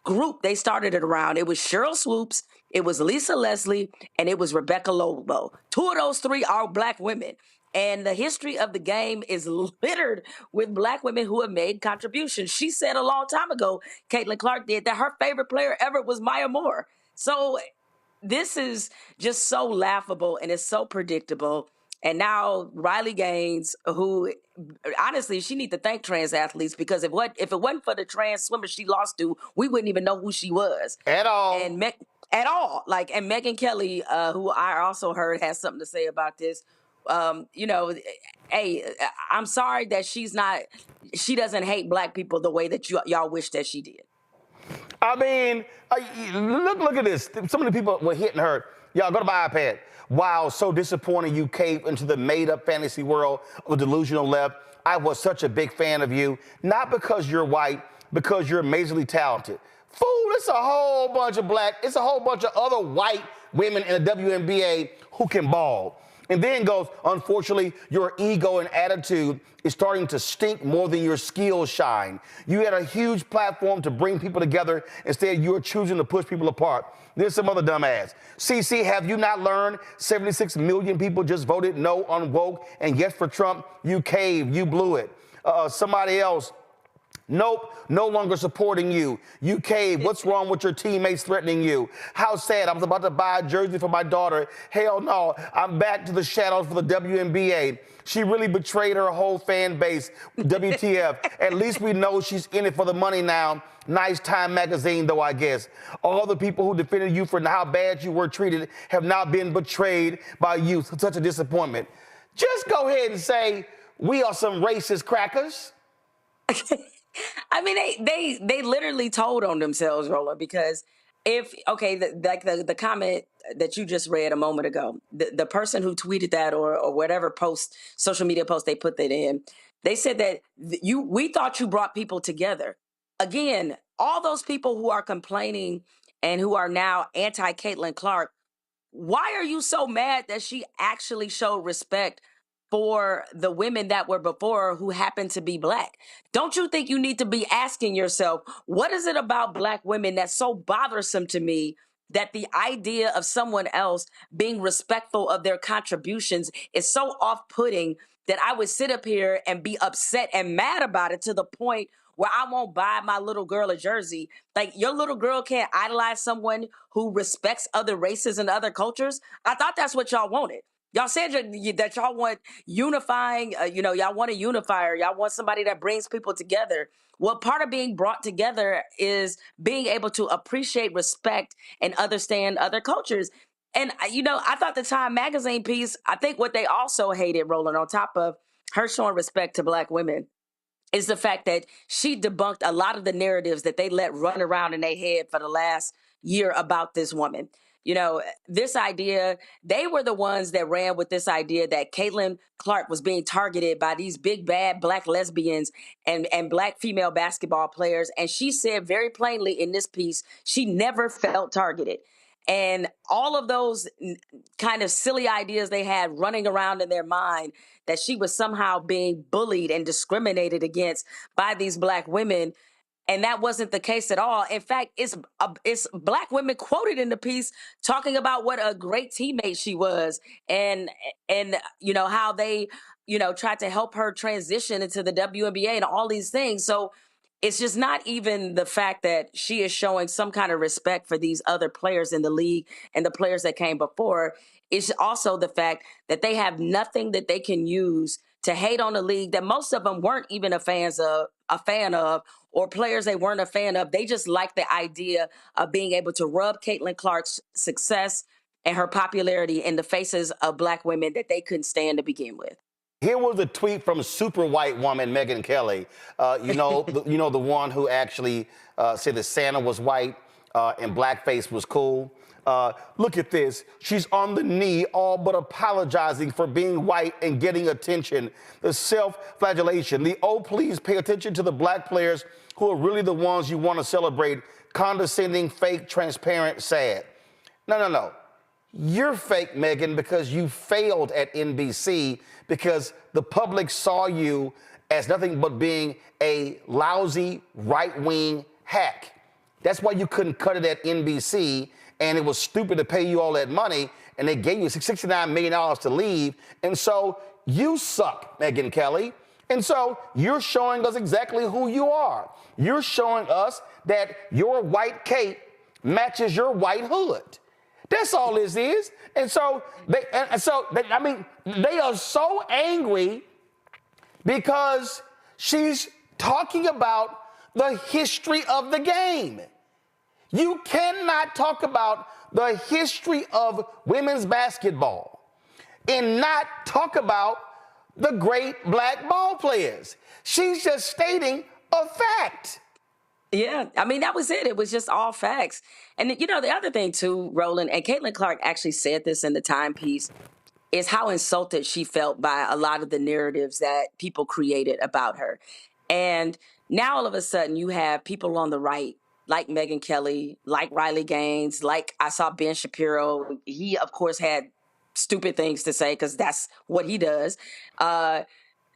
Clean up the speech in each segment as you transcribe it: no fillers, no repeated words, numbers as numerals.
group they started it around. It was Cheryl Swoops, it was Lisa Leslie, and it was Rebecca Lobo. Two of those three are black women. And the history of the game is littered with black women who have made contributions. She said a long time ago, Caitlin Clark did, that her favorite player ever was Maya Moore. So this is just so laughable and it's so predictable. And now Riley Gaines, who honestly, she need to thank trans athletes, because if it wasn't for the trans swimmer she lost to, we wouldn't even know who she was at all. And at all. Like, and Megyn Kelly, who I also heard has something to say about this. You know, hey, I'm sorry that she doesn't hate black people the way that y'all wish that she did. I mean, look at this. Some of the people were hitting her. Y'all, go to my iPad. Wow, so disappointing you caved into the made-up fantasy world of a delusional left. I was such a big fan of you, not because you're white, because you're amazingly talented. Fool, it's a whole bunch of other white women in the WNBA who can ball. And then goes, unfortunately, your ego and attitude is starting to stink more than your skills shine. You had a huge platform to bring people together. Instead, you're choosing to push people apart. There's some other dumbass. CC, have you not learned 76 million people just voted no on woke and yes for Trump? You caved, you blew it. Somebody else. Nope, no longer supporting you. You caved. What's wrong with your teammates threatening you? How sad. I was about to buy a jersey for my daughter. Hell no, I'm back to the shadows for the WNBA. She really betrayed her whole fan base. WTF. At least we know she's in it for the money now. Nice Time magazine, though, I guess. All the people who defended you for how bad you were treated have now been betrayed by you. Such a disappointment. Just go ahead and say, we are some racist crackers. I mean, they literally told on themselves, Roland, because the comment that you just read a moment ago, the person who tweeted that or whatever social media post they put that in, they said that we thought you brought people together. Again, all those people who are complaining and who are now anti-Caitlin Clark, why are you so mad that she actually showed respect for the women that were before who happened to be black? Don't you think you need to be asking yourself, what is it about black women that's so bothersome to me that the idea of someone else being respectful of their contributions is so off-putting that I would sit up here and be upset and mad about it to the point where I won't buy my little girl a jersey? Like, your little girl can't idolize someone who respects other races and other cultures? I thought that's what y'all wanted. Y'all said that y'all want unifying, y'all want a unifier. Y'all want somebody that brings people together. Well, part of being brought together is being able to appreciate, respect, and understand other cultures. And, I thought the Time magazine piece, I think what they also hated, Roland, on top of her showing respect to black women, is the fact that she debunked a lot of the narratives that they let run around in their head for the last year about this woman. This idea, they were the ones that ran with this idea that Caitlin Clark was being targeted by these big, bad black lesbians and black female basketball players. And she said very plainly in this piece, she never felt targeted. And all of those kind of silly ideas they had running around in their mind that she was somehow being bullied and discriminated against by these black women. And that wasn't the case at all. In fact, it's black women quoted in the piece talking about what a great teammate she was and how they, tried to help her transition into the WNBA and all these things. So it's just not even the fact that she is showing some kind of respect for these other players in the league and the players that came before. It's also the fact that they have nothing that they can use to hate on the league that most of them weren't even a fan of, or players they weren't a fan of. They just like the idea of being able to rub Caitlin Clark's success and her popularity in the faces of black women that they couldn't stand to begin with. Here was a tweet from super white woman Megyn Kelly. The one who actually said that Santa was white and blackface was cool. Look at this. She's on the knee, all but apologizing for being white and getting attention. The self-flagellation. The, oh, please pay attention to the black players who are really the ones you want to celebrate. Condescending, fake, transparent, sad. No. You're fake, Megyn, because you failed at NBC because the public saw you as nothing but being a lousy right-wing hack. That's why you couldn't cut it at NBC, and it was stupid to pay you all that money, and they gave you $69 million to leave. And so you suck, Megyn Kelly. And so you're showing us exactly who you are. You're showing us that your white cape matches your white hood. That's all this is. And so they are so angry because she's talking about the history of the game. You cannot talk about the history of women's basketball and not talk about the great black ball players. She's just stating a fact. Yeah, I mean, that was it. It was just all facts. And, the other thing, too, Roland, and Caitlin Clark actually said this in the timepiece, is how insulted she felt by a lot of the narratives that people created about her. And now all of a sudden you have people on the right, like Megyn Kelly, like Riley Gaines, like I saw Ben Shapiro. He, of course, had stupid things to say because that's what he does.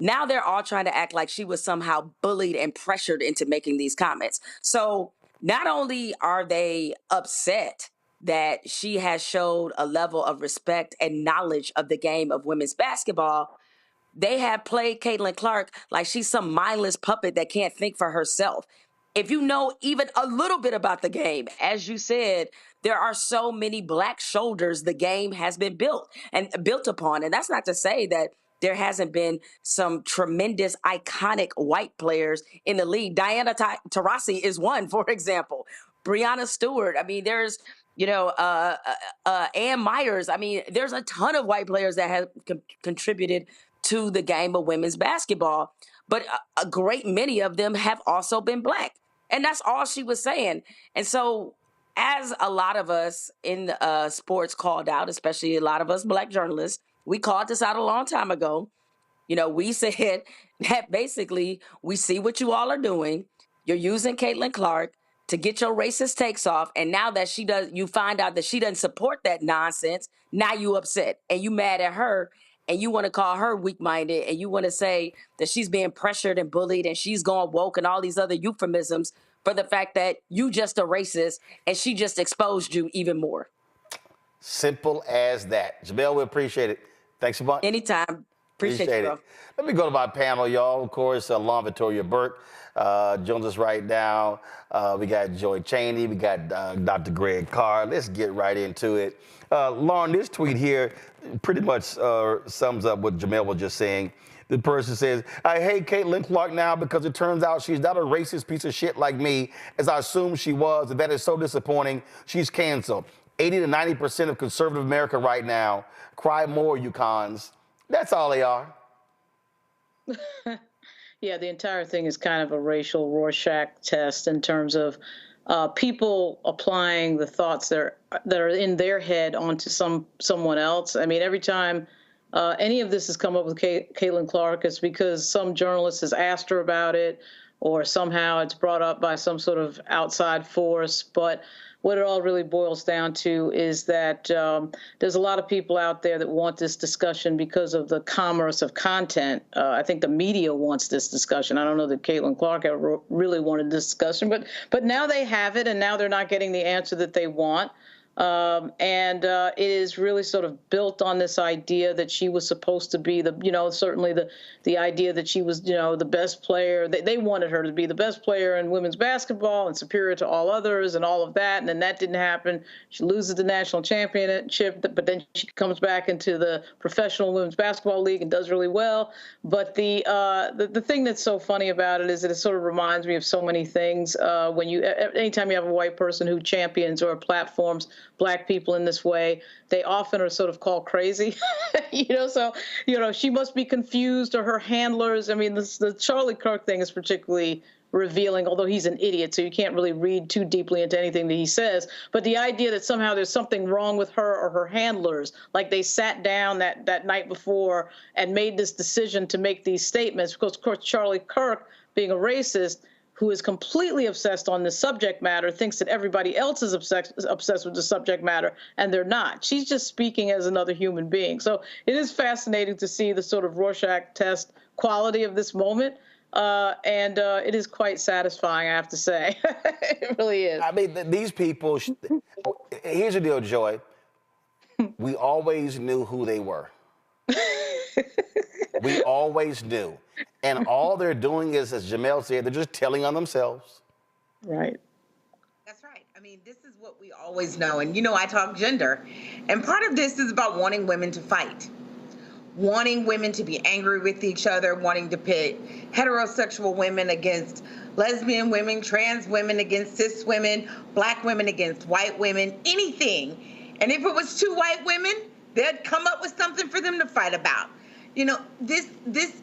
Now they're all trying to act like she was somehow bullied and pressured into making these comments. So not only are they upset that she has showed a level of respect and knowledge of the game of women's basketball, they have played Caitlin Clark like she's some mindless puppet that can't think for herself. If you know even a little bit about the game, as you said, there are so many black shoulders the game has been built upon. And that's not to say that there hasn't been some tremendous, iconic white players in the league. Diana Taurasi is one, for example. Breanna Stewart. I mean, there's, Ann Myers. I mean, there's a ton of white players that have contributed to the game of women's basketball. But a great many of them have also been black. And that's all she was saying. And so as a lot of us in sports called out, especially a lot of us black journalists, we called this out a long time ago. We said that basically we see what you all are doing. You're using Caitlin Clark to get your racist takes off. And now that you find out that she doesn't support that nonsense. Now you upset and you mad at her. And you want to call her weak-minded, and you want to say that she's being pressured and bullied, and she's going woke, and all these other euphemisms for the fact that you just a racist, and she just exposed you even more. Simple as that. Jemele, we appreciate it. Thanks a bunch. Anytime. Appreciate you, bro. Let me go to my panel, y'all. Of course, Lauren Victoria Burke joins us right now. We got Joy Cheney. We got Dr. Greg Carr. Let's get right into it. Lauren, this tweet here pretty much sums up what Jemele was just saying. The person says, I hate Caitlin Clark now because it turns out she's not a racist piece of shit like me, as I assumed she was, and that is so disappointing. She's canceled. 80 to 90% of conservative America right now. Cry more, you cons. That's all they are. Yeah, the entire thing is kind of a racial Rorschach test in terms of people applying the thoughts that are in their head onto someone else. I mean, every time any of this has come up with Caitlin Clark, it's because some journalist has asked her about it, or somehow it's brought up by some sort of outside force. But what it all really boils down to is that there's a lot of people out there that want this discussion because of the commerce of content. I think the media wants this discussion. I don't know that Caitlin Clark ever really wanted this discussion, but now they have it, and now they're not getting the answer that they want. It is really sort of built on this idea that she was supposed to be certainly the idea that she was, the best player. They wanted her to be the best player in women's basketball and superior to all others and all of that. And then that didn't happen. She loses the national championship, but then she comes back into the professional women's basketball league and does really well. But the thing that's so funny about it is that it sort of reminds me of so many things. Anytime you have a white person who champions or platforms Black people in this way, they often are sort of called crazy, so, she must be confused, or her handlers. I mean, the Charlie Kirk thing is particularly revealing, although he's an idiot, so you can't really read too deeply into anything that he says. But the idea that somehow there's something wrong with her or her handlers, like they sat down that night before and made this decision to make these statements, because, of course, Charlie Kirk, being a racist, who is completely obsessed on the subject matter, thinks that everybody else is obsessed with the subject matter, and they're not. She's just speaking as another human being. So it is fascinating to see the sort of Rorschach test quality of this moment. and it is quite satisfying, I have to say. It really is. I mean, these people, here's the deal, Joy. We always knew who they were. We always knew. And all they're doing is, as Jemele said, they're just telling on themselves. Right. That's right. I mean, this is what we always know. And, you know, I talk gender. And part of this is about wanting women to fight, wanting women to be angry with each other, wanting to pit heterosexual women against lesbian women, trans women against cis women, black women against white women, anything. And if it was two white women, they'd come up with something for them to fight about. You know, this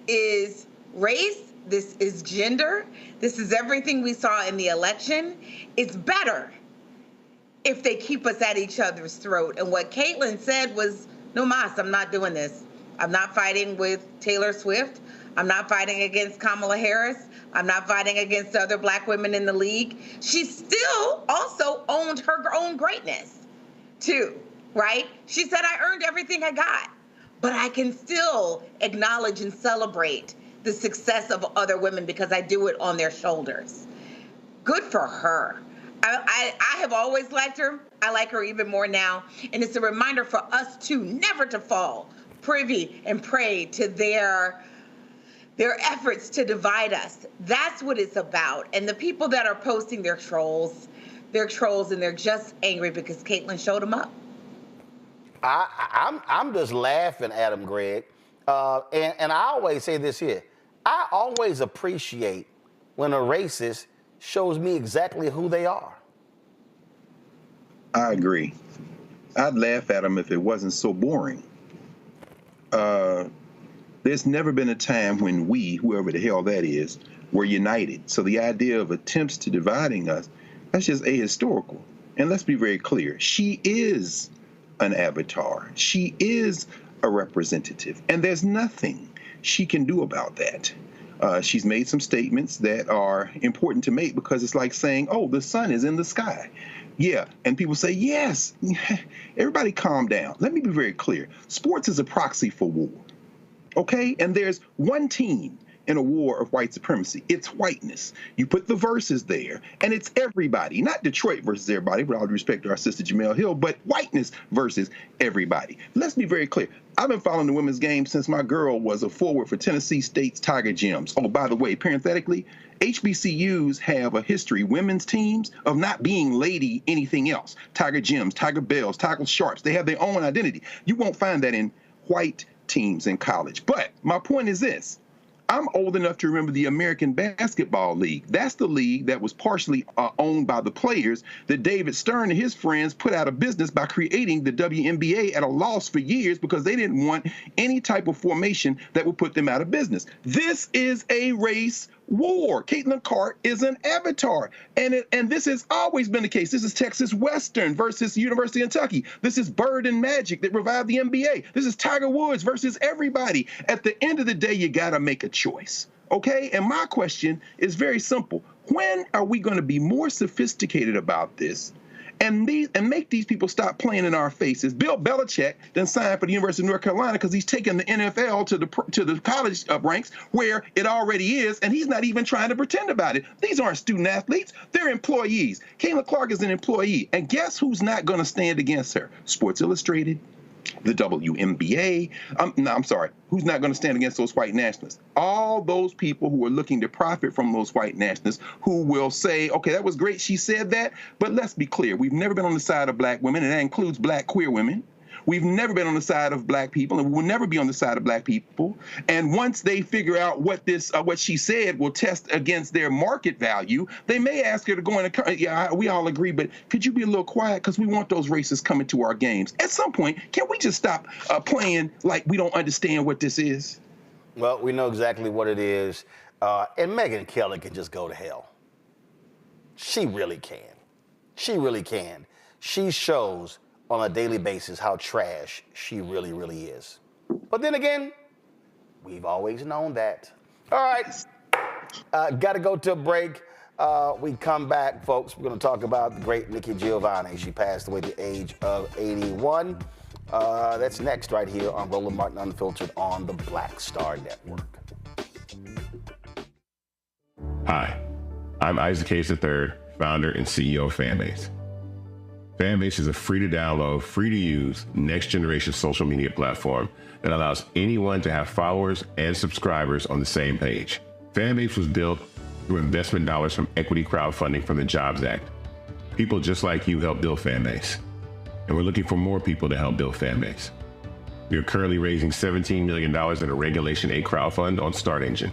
is race, this is gender, this is everything we saw in the election. It's better if they keep us at each other's throat. And what Caitlyn said was, no mas, I'm not doing this. I'm not fighting with Taylor Swift. I'm not fighting against Kamala Harris. I'm not fighting against other black women in the league. She still also owned her own greatness too, right? She said, I earned everything I got, but I can still acknowledge and celebrate the success of other women because I do it on their shoulders. Good for her. I have always liked her. I like her even more now. And it's a reminder for us too, never to fall privy and prey to their efforts to divide us. That's what it's about. And the people that are posting, they're trolls and they're just angry because Caitlyn showed them up. I'm just laughing at them, Greg. And I always say this here. I always appreciate when a racist shows me exactly who they are. I agree. I'd laugh at them if it wasn't so boring. There's never been a time when we, whoever the hell that is, were united. So the idea of attempts to dividing us, that's just ahistorical. And let's be very clear. She is an avatar. She is a representative. And there's nothing she can do about that. She's made some statements that are important to make because it's like saying, oh, the sun is in the sky. Yeah, and people say, yes. Everybody calm down. Let me be very clear. Sports is a proxy for war, okay? And there's one team in a war of white supremacy. It's whiteness. You put the verses there, and it's everybody, not Detroit versus everybody, with all due respect to our sister Jemele Hill, but whiteness versus everybody. Let's be very clear. I've been following the women's game since my girl was a forward for Tennessee State's Tiger Gems. Oh, by the way, parenthetically, HBCUs have a history, women's teams, of not being lady anything else. Tiger Gems, Tiger Bells, Tiger Sharps, they have their own identity. You won't find that in white teams in college. But my point is this. I'm old enough to remember the American Basketball League. That's the league that was partially owned by the players that David Stern and his friends put out of business by creating the WNBA at a loss for years because they didn't want any type of formation that would put them out of business. This is a race war. Caitlin Clark is an avatar. And this has always been the case. This is Texas Western versus University of Kentucky. This is Bird and Magic that revived the NBA. This is Tiger Woods versus everybody. At the end of the day, you got to make a choice. Okay? And my question is very simple. When are we going to be more sophisticated about this and make these people stop playing in our faces? Bill Belichick then signed for the University of North Carolina because he's taken the NFL to the college ranks where it already is, and he's not even trying to pretend about it. These aren't student athletes. They're employees. Caitlin Clark is an employee. And guess who's not going to stand against her? Sports Illustrated, the WNBA. Who's not going to stand against those white nationalists? All those people who are looking to profit from those white nationalists who will say, okay, that was great, she said that, but let's be clear. We've never been on the side of black women, and that includes black queer women. We've never been on the side of black people, and we will never be on the side of black people. And once they figure out what she said will test against their market value, they may ask her to go in. Yeah, we all agree, but could you be a little quiet? Because we want those racists coming to our games. At some point, can we just stop playing like we don't understand what this is? Well, we know exactly what it is. And Megyn Kelly can just go to hell. She really can. She really can. She shows on a daily basis how trash she really, really is. But then again, we've always known that. All right, got to go to a break. We come back, folks. We're going to talk about the great Nikki Giovanni. She passed away at the age of 81. That's next right here on Roland Martin Unfiltered on the Black Star Network. Hi, I'm Isaac Hayes III, founder and CEO of Fanbase. Fanbase is a free to download, free to use, next generation social media platform that allows anyone to have followers and subscribers on the same page. Fanbase was built through investment dollars from equity crowdfunding from the Jobs Act. People just like you helped build Fanbase, and we're looking for more people to help build Fanbase. We are currently raising $17 million in a Regulation A crowdfund on Start Engine.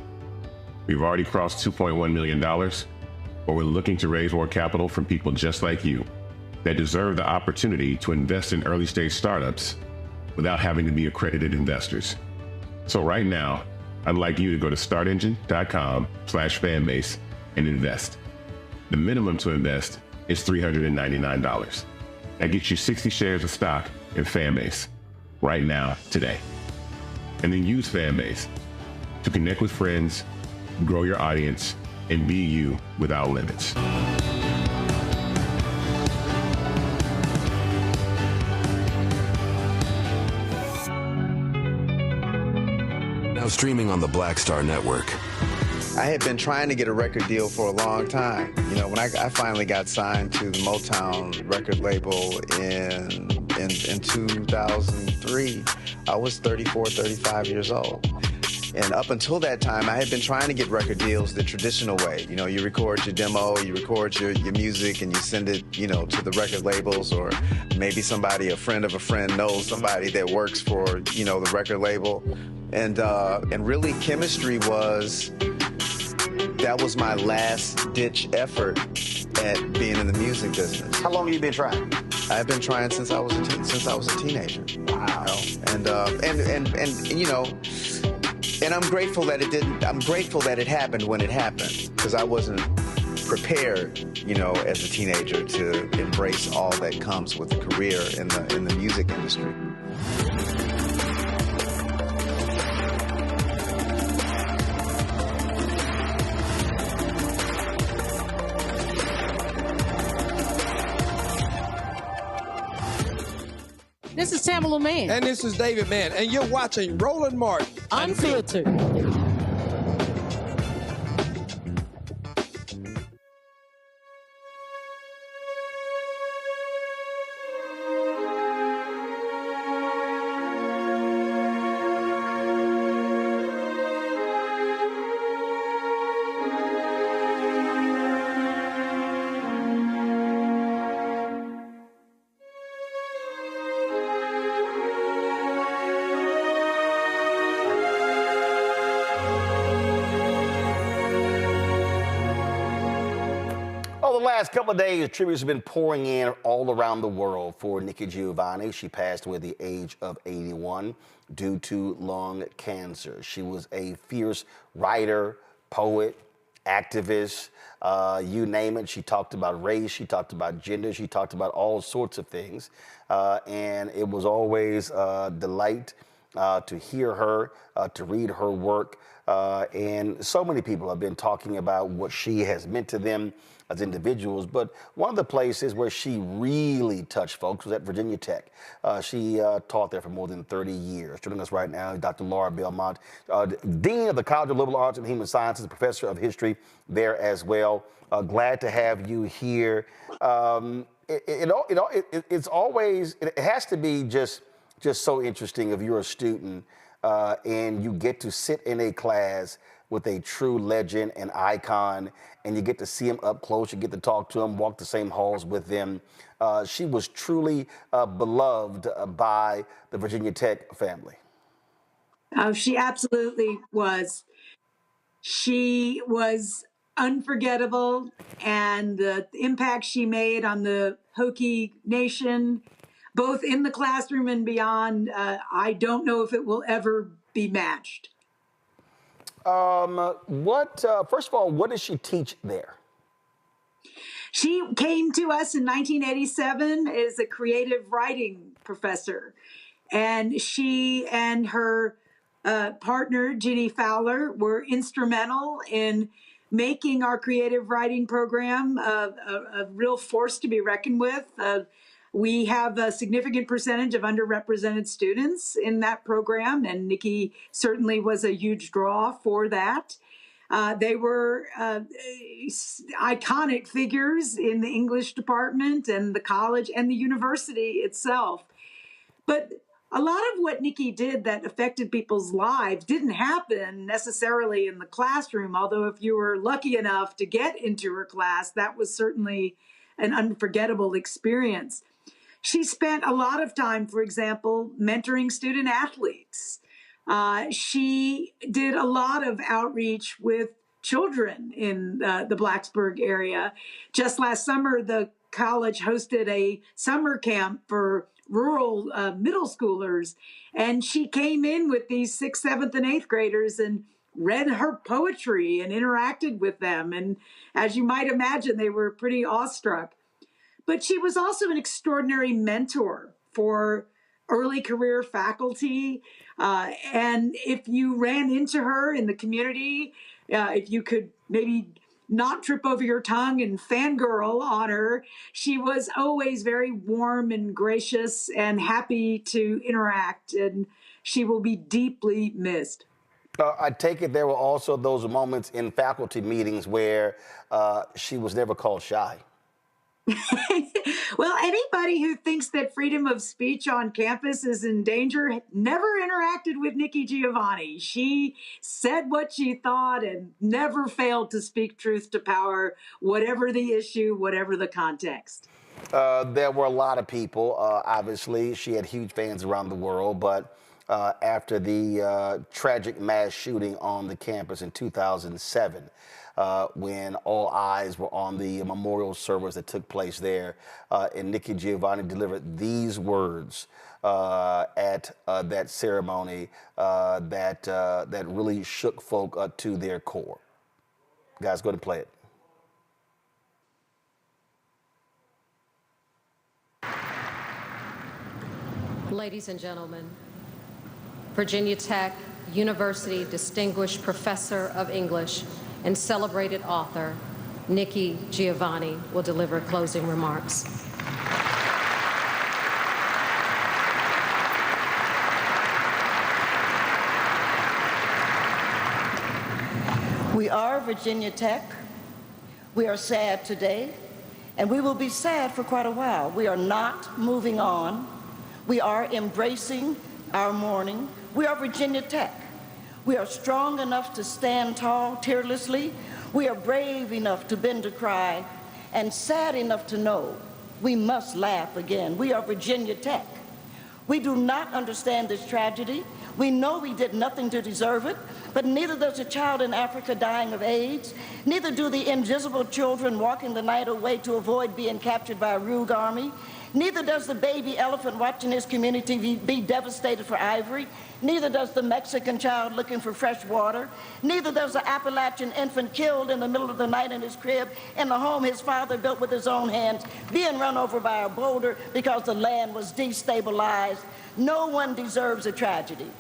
We've already crossed $2.1 million, but we're looking to raise more capital from people just like you that deserve the opportunity to invest in early stage startups without having to be accredited investors. So right now, I'd like you to go to startengine.com/fanbase and invest. The minimum to invest is $399. That gets you 60 shares of stock in Fanbase right now, today. And then use Fanbase to connect with friends, grow your audience, and be you without limits. Now streaming on the Black Star Network. I had been trying to get a record deal for a long time. You know, when I finally got signed to the Motown record label in 2003, I was 34, 35 years old. And up until that time, I had been trying to get record deals the traditional way. You know, you record your demo, you record your music, and you send it, you know, to the record labels, or maybe somebody, a friend of a friend, knows somebody that works for, you know, the record label. And really, chemistry that was my last ditch effort at being in the music business. How long have you been trying? I've been trying since I was a teenager. Wow. You know? And you know. And I'm grateful that it didn't. I'm grateful that it happened when it happened, because I wasn't prepared, you know, as a teenager to embrace all that comes with a career in the music industry. This is Tamala Mann. And this is David Mann. And you're watching Roland Martin Unfiltered. Last couple of days, tributes have been pouring in all around the world for Nikki Giovanni. She passed away at the age of 81 due to lung cancer. She was a fierce writer, poet, activist, you name it. She talked about race, she talked about gender, she talked about all sorts of things. And it was always a delight to hear her, to read her work. And so many people have been talking about what she has meant to them as individuals, but one of the places where she really touched folks was at Virginia Tech. She taught there for more than 30 years. Joining us right now, Dr. Laura Belmont, Dean of the College of Liberal Arts and Human Sciences, Professor of History there as well. Glad to have you here. It's always, it has to be just so interesting if you're a student and you get to sit in a class with a true legend and icon, and you get to see him up close, you get to talk to him, walk the same halls with them. She was truly beloved by the Virginia Tech family. Oh, she absolutely was. She was unforgettable, and the impact she made on the Hokie Nation, both in the classroom and beyond, I don't know if it will ever be matched. First of all, what does she teach there? She came to us in 1987 as a creative writing professor, and she and her partner, Ginny Fowler, were instrumental in making our creative writing program a real force to be reckoned with. We have a significant percentage of underrepresented students in that program, and Nikki certainly was a huge draw for that. They were iconic figures in the English department and the college and the university itself. But a lot of what Nikki did that affected people's lives didn't happen necessarily in the classroom, although if you were lucky enough to get into her class, that was certainly an unforgettable experience. She spent a lot of time, for example, mentoring student athletes. She did a lot of outreach with children in the Blacksburg area. Just last summer, the college hosted a summer camp for rural middle schoolers, and she came in with these 6th, 7th, and 8th graders and read her poetry and interacted with them. And as you might imagine, they were pretty awestruck. But she was also an extraordinary mentor for early career faculty. And if you ran into her in the community, if you could maybe not trip over your tongue and fangirl on her, she was always very warm and gracious and happy to interact. And she will be deeply missed. I take it there were also those moments in faculty meetings where she was never called shy. Well, anybody who thinks that freedom of speech on campus is in danger never interacted with Nikki Giovanni. She said what she thought and never failed to speak truth to power, whatever the issue, whatever the context. There were a lot of people. Obviously, she had huge fans around the world, but after the tragic mass shooting on the campus in 2007, when all eyes were on the memorial service that took place there, and Nikki Giovanni delivered these words at that ceremony that really shook folk to their core. Guys, go ahead and play it. Ladies and gentlemen, Virginia Tech University Distinguished Professor of English and celebrated author, Nikki Giovanni, will deliver closing remarks. We are Virginia Tech. We are sad today, and we will be sad for quite a while. We are not moving on. We are embracing our mourning. We are Virginia Tech. We are strong enough to stand tall tearlessly. We are brave enough to bend to cry, and sad enough to know we must laugh again. We are Virginia Tech. We do not understand this tragedy. We know we did nothing to deserve it, but neither does a child in Africa dying of AIDS. Neither do the invisible children walking the night away to avoid being captured by a rogue army. Neither does the baby elephant watching his community be devastated for ivory. Neither does the Mexican child looking for fresh water. Neither does the Appalachian infant killed in the middle of the night in his crib in the home his father built with his own hands, being run over by a boulder because the land was destabilized. No one deserves a tragedy.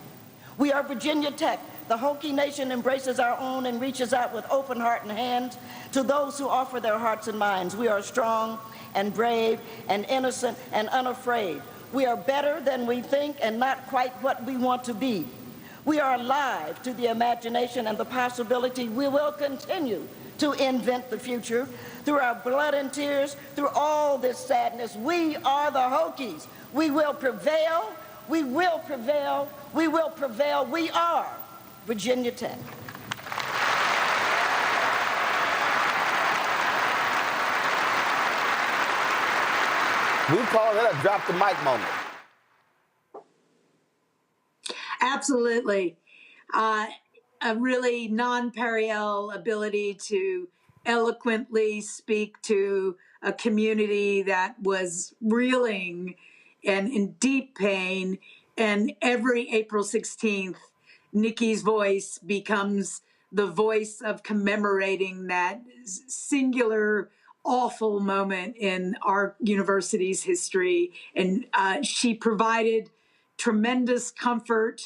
We are Virginia Tech. The Hokie Nation embraces our own and reaches out with open heart and hands to those who offer their hearts and minds. We are strong and brave and innocent and unafraid. We are better than we think and not quite what we want to be. We are alive to the imagination and the possibility. We will continue to invent the future through our blood and tears, through all this sadness. We are the Hokies. We will prevail. We will prevail. We will prevail. We are Virginia Tech. We call that a drop the mic moment. Absolutely. A really non-parallel ability to eloquently speak to a community that was reeling and in deep pain. And every April 16th, Nikki's voice becomes the voice of commemorating that singular, awful moment in our university's history. And she provided tremendous comfort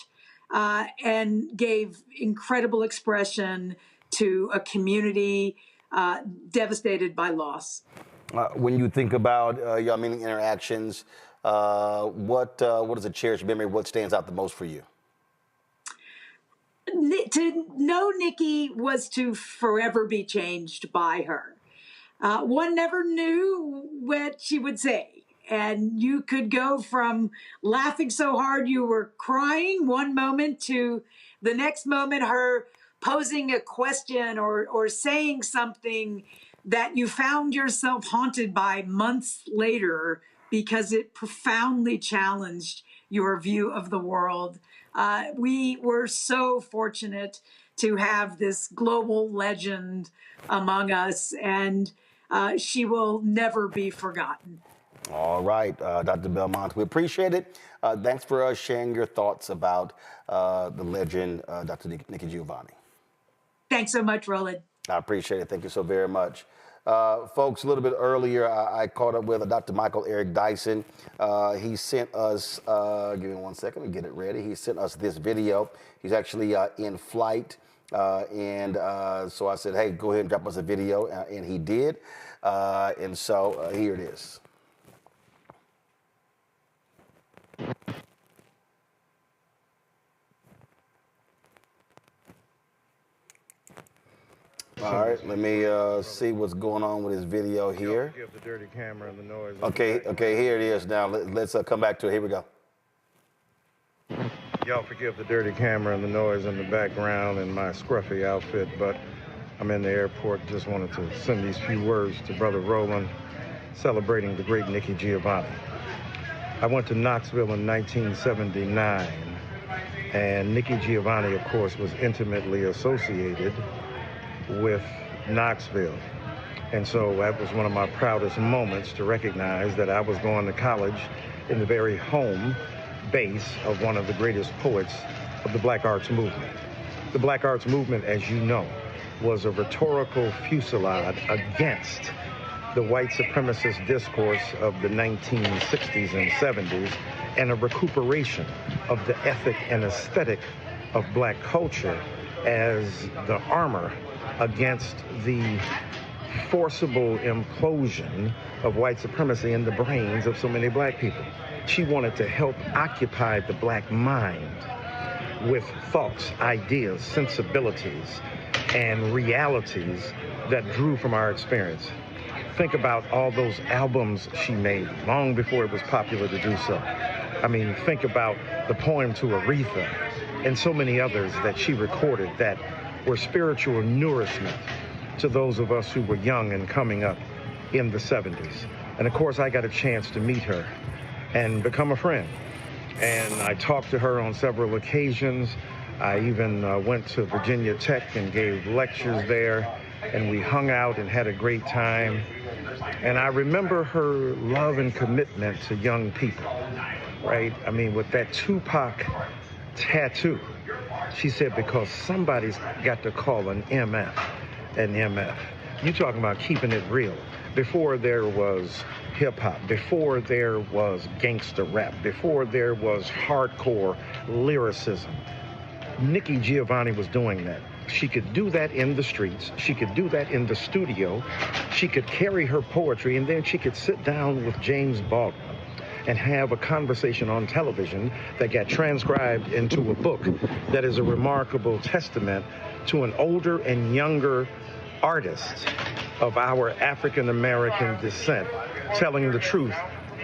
and gave incredible expression to a community devastated by loss. When you think about your many interactions, what is a cherished memory? What stands out the most for you? To know Nikki was to forever be changed by her. One never knew what she would say. And you could go from laughing so hard you were crying one moment to the next moment her posing a question or saying something that you found yourself haunted by months later because it profoundly challenged your view of the world. We were so fortunate to have this global legend among us, and she will never be forgotten. All right, Dr. Belmont, we appreciate it. Thanks for sharing your thoughts about the legend, Dr. Nikki Giovanni. Thanks so much, Roland. I appreciate it. Thank you so very much. Folks, a little bit earlier, I caught up with Dr. Michael Eric Dyson. He sent us, give me 1 second to get it ready. He sent us this video. He's actually in flight. So I said, hey, go ahead and drop us a video. And he did. So here it is. All right, let me see what's going on with this video here. Give the dirty camera and the noise. Okay, here it is now. Let's come back to it. Here we go. Y'all forgive the dirty camera and the noise in the background and my scruffy outfit, but I'm in the airport. Just wanted to send these few words to Brother Roland, celebrating the great Nikki Giovanni. I went to Knoxville in 1979, and Nikki Giovanni, of course, was intimately associated with Knoxville. And so that was one of my proudest moments to recognize that I was going to college in the very home base of one of the greatest poets of the Black Arts Movement. The Black Arts Movement, as you know, was a rhetorical fusillade against the white supremacist discourse of the 1960s and 70s and a recuperation of the ethic and aesthetic of Black culture as the armor against the forcible implosion of white supremacy in the brains of so many Black people. She wanted to help occupy the Black mind with thoughts, ideas, sensibilities, and realities that drew from our experience. Think about all those albums she made long before it was popular to do so. I mean, think about the poem to Aretha and so many others that she recorded that were spiritual nourishment to those of us who were young and coming up in the 70s. And of course, I got a chance to meet her and become a friend. And I talked to her on several occasions. I even went to Virginia Tech and gave lectures there, and we hung out and had a great time. And I remember her love and commitment to young people, right? I mean, with that Tupac tattoo, she said, because somebody's got to call an MF an MF. You talking about keeping it real. Before there was hip hop, before there was gangster rap, before there was hardcore lyricism, Nikki Giovanni was doing that. She could do that in the streets. She could do that in the studio. She could carry her poetry, and then she could sit down with James Baldwin and have a conversation on television that got transcribed into a book that is a remarkable testament to an older and younger artist of our African-American descent telling the truth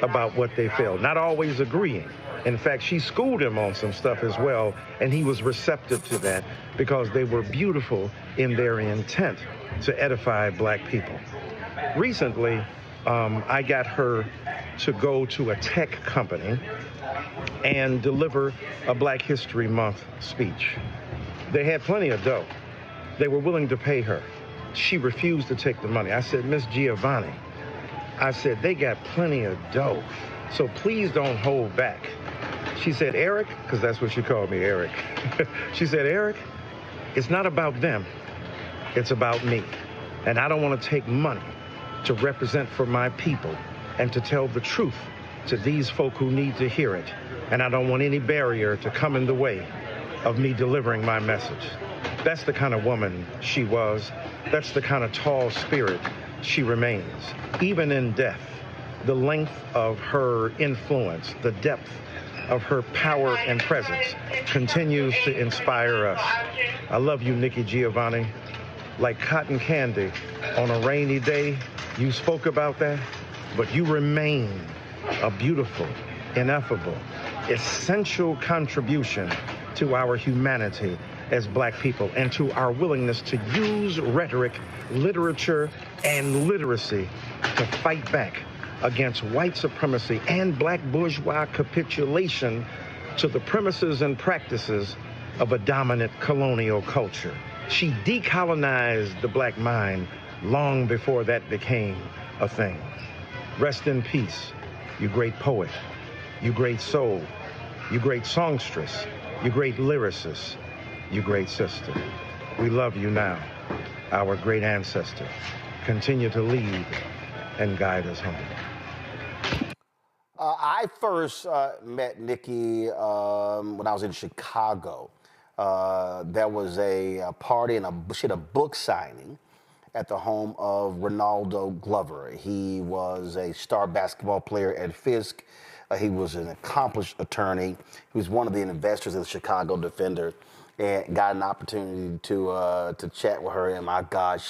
about what they felt, not always agreeing. In fact, she schooled him on some stuff as well, and he was receptive to that because they were beautiful in their intent to edify Black people. Recently, I got her to go to a tech company and deliver a Black History Month speech. They had plenty of dough. They were willing to pay her. She refused to take the money. I said, Miss Giovanni, I said, they got plenty of dough, so please don't hold back. She said, Eric, because that's what she called me, Eric. She said, Eric, it's not about them, it's about me. And I don't want to take money to represent for my people and to tell the truth to these folk who need to hear it. And I don't want any barrier to come in the way of me delivering my message. That's the kind of woman she was. That's the kind of tall spirit she remains. Even in death, the length of her influence, the depth of her power and presence continues to inspire us. I love you, Nikki Giovanni. Like cotton candy on a rainy day, you spoke about that, but you remain a beautiful, ineffable, essential contribution to our humanity as Black people and to our willingness to use rhetoric, literature, and literacy to fight back against white supremacy and Black bourgeois capitulation to the premises and practices of a dominant colonial culture. She decolonized the Black mind long before that became a thing. Rest in peace, you great poet, you great soul, you great songstress, you great lyricist, you great sister. We love you now, our great ancestor. Continue to lead and guide us home. I first met Nikki when I was in Chicago. There was a party and she had a book signing at the home of Ronaldo Glover. He was a star basketball player at Fisk. He was an accomplished attorney. He was one of the investors of the Chicago Defender, and got an opportunity to chat with her. And my God,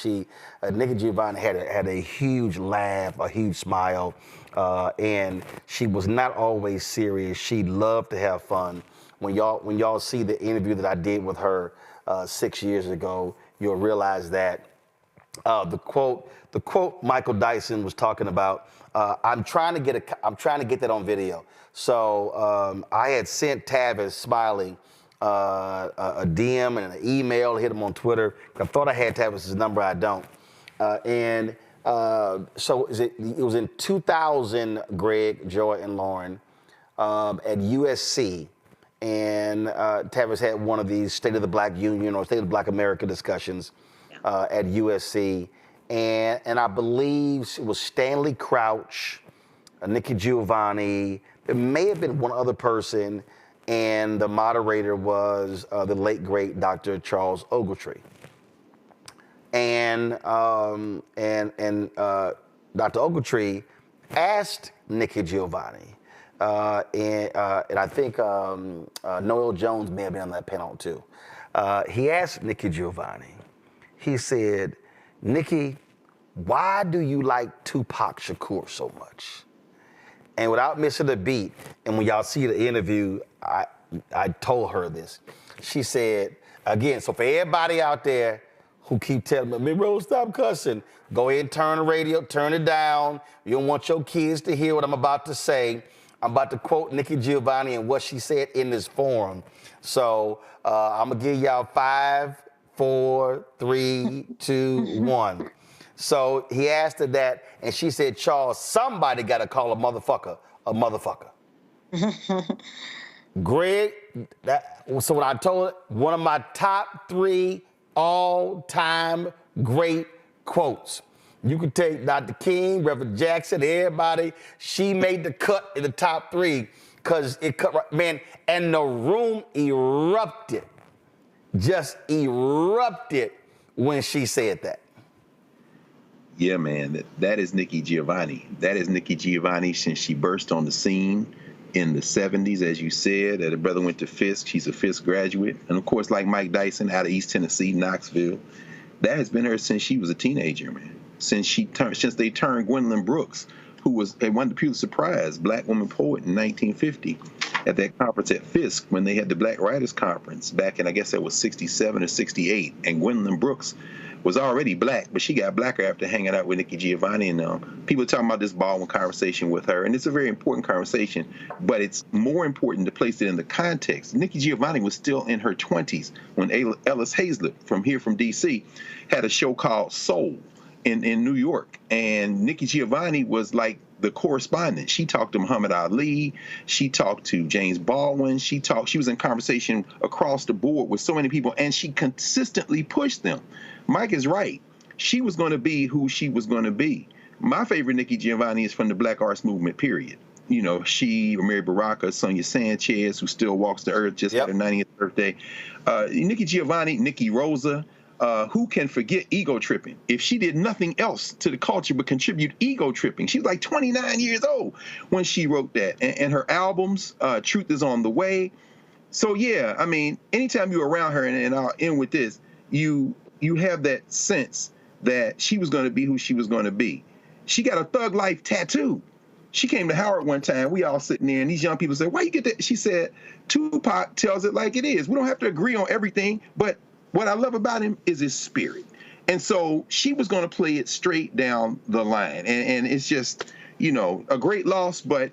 Nikki Giovanni had a huge laugh, a huge smile, and she was not always serious. She loved to have fun. When y'all see the interview that I did with her 6 years ago, you'll realize that the quote Michael Dyson was talking about. I'm trying to get that on video. So I had sent Tavis Smiley a DM and an email, hit him on Twitter. I thought I had Tavis's number, I don't. So it was in 2000, Greg, Joy, and Lauren, at USC. And Tavis had one of these State of the Black Union or State of the Black America discussions at USC. And I believe it was Stanley Crouch, Nikki Giovanni. There may have been one other person, and the moderator was the late, great Dr. Charles Ogletree. And Dr. Ogletree asked Nikki Giovanni, and I think Noel Jones may have been on that panel too. He asked Nikki Giovanni, he said, Nikki, why do you like Tupac Shakur so much? And without missing a beat, and when y'all see the interview, I told her this. She said, again, so for everybody out there who keep telling me, bro, stop cussing, go ahead and turn the radio, turn it down. You don't want your kids to hear what I'm about to say. I'm about to quote Nikki Giovanni and what she said in this forum. So I'm going to give y'all 5, 4, 3, 2, 1. So he asked her that, and she said, Charles, somebody got to call a motherfucker a motherfucker. Greg, so when I told her, one of my top 3 all-time great quotes. You could take Dr. King, Reverend Jackson, everybody. She made the cut in the top 3 because it cut right, man, and the room erupted. Just erupted when she said that. Yeah, man, that is Nikki Giovanni. That is Nikki Giovanni since she burst on the scene in the 70s, as you said. That her brother went to Fisk. She's a Fisk graduate. And, of course, like Mike Dyson out of East Tennessee, Knoxville, that has been her since she was a teenager, man. Since they turned Gwendolyn Brooks, who won the Pulitzer Prize, Black woman poet in 1950, at that conference at Fisk when they had the Black Writers Conference back in, I guess that was 67 or 68. And Gwendolyn Brooks was already Black, but she got blacker after hanging out with Nikki Giovanni. And people talking about this Baldwin conversation with her. And it's a very important conversation, but it's more important to place it in the context. Nikki Giovanni was still in her 20s when Ellis Hazlett from D.C. had a show called Soul in New York. And Nikki Giovanni was like the correspondent. She talked to Muhammad Ali. She talked to James Baldwin. She was in conversation across the board with so many people, and she consistently pushed them. Mike is right. She was going to be who she was going to be. My favorite Nikki Giovanni is from the Black Arts Movement, period. You know, she, Mary Baraka, Sonia Sanchez, who still walks the earth, just had her 90th birthday. Nikki Giovanni, Nikki Rosa, who can forget ego tripping? If she did nothing else to the culture but contribute ego tripping, she was like 29 years old when she wrote that. And her albums, Truth is on the Way. So yeah, I mean, anytime you're around her, and I'll end with this, you have that sense that she was going to be who she was going to be. She got a Thug Life tattoo. She came to Howard one time. We all sitting there, and these young people said, "Why you get that?" She said, "Tupac tells it like it is. We don't have to agree on everything, but what I love about him is his spirit." And so she was going to play it straight down the line. And it's just, a great loss, but,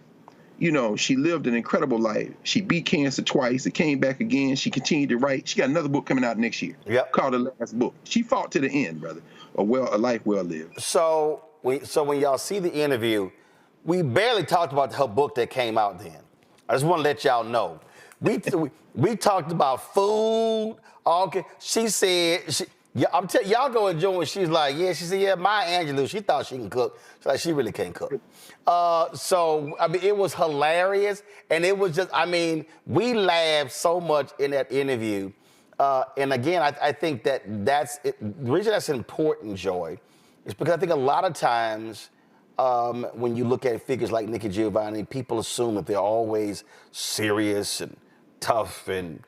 she lived an incredible life. She beat cancer twice. It came back again. She continued to write. She got another book coming out next year called The Last Book. She fought to the end, brother. A life well lived. So when y'all see the interview, we barely talked about her book that came out then. I just want to let y'all know. We talked about food. Okay, she said, y'all go enjoy when she's like, she said, Maya Angelou, she thought she can cook. She's like, she really can't cook. So, I mean, it was hilarious. And it was just, we laughed so much in that interview. And again, I think that's it. The reason that's important, Joy, is because I think a lot of times when you look at figures like Nikki Giovanni, people assume that they're always serious and tough and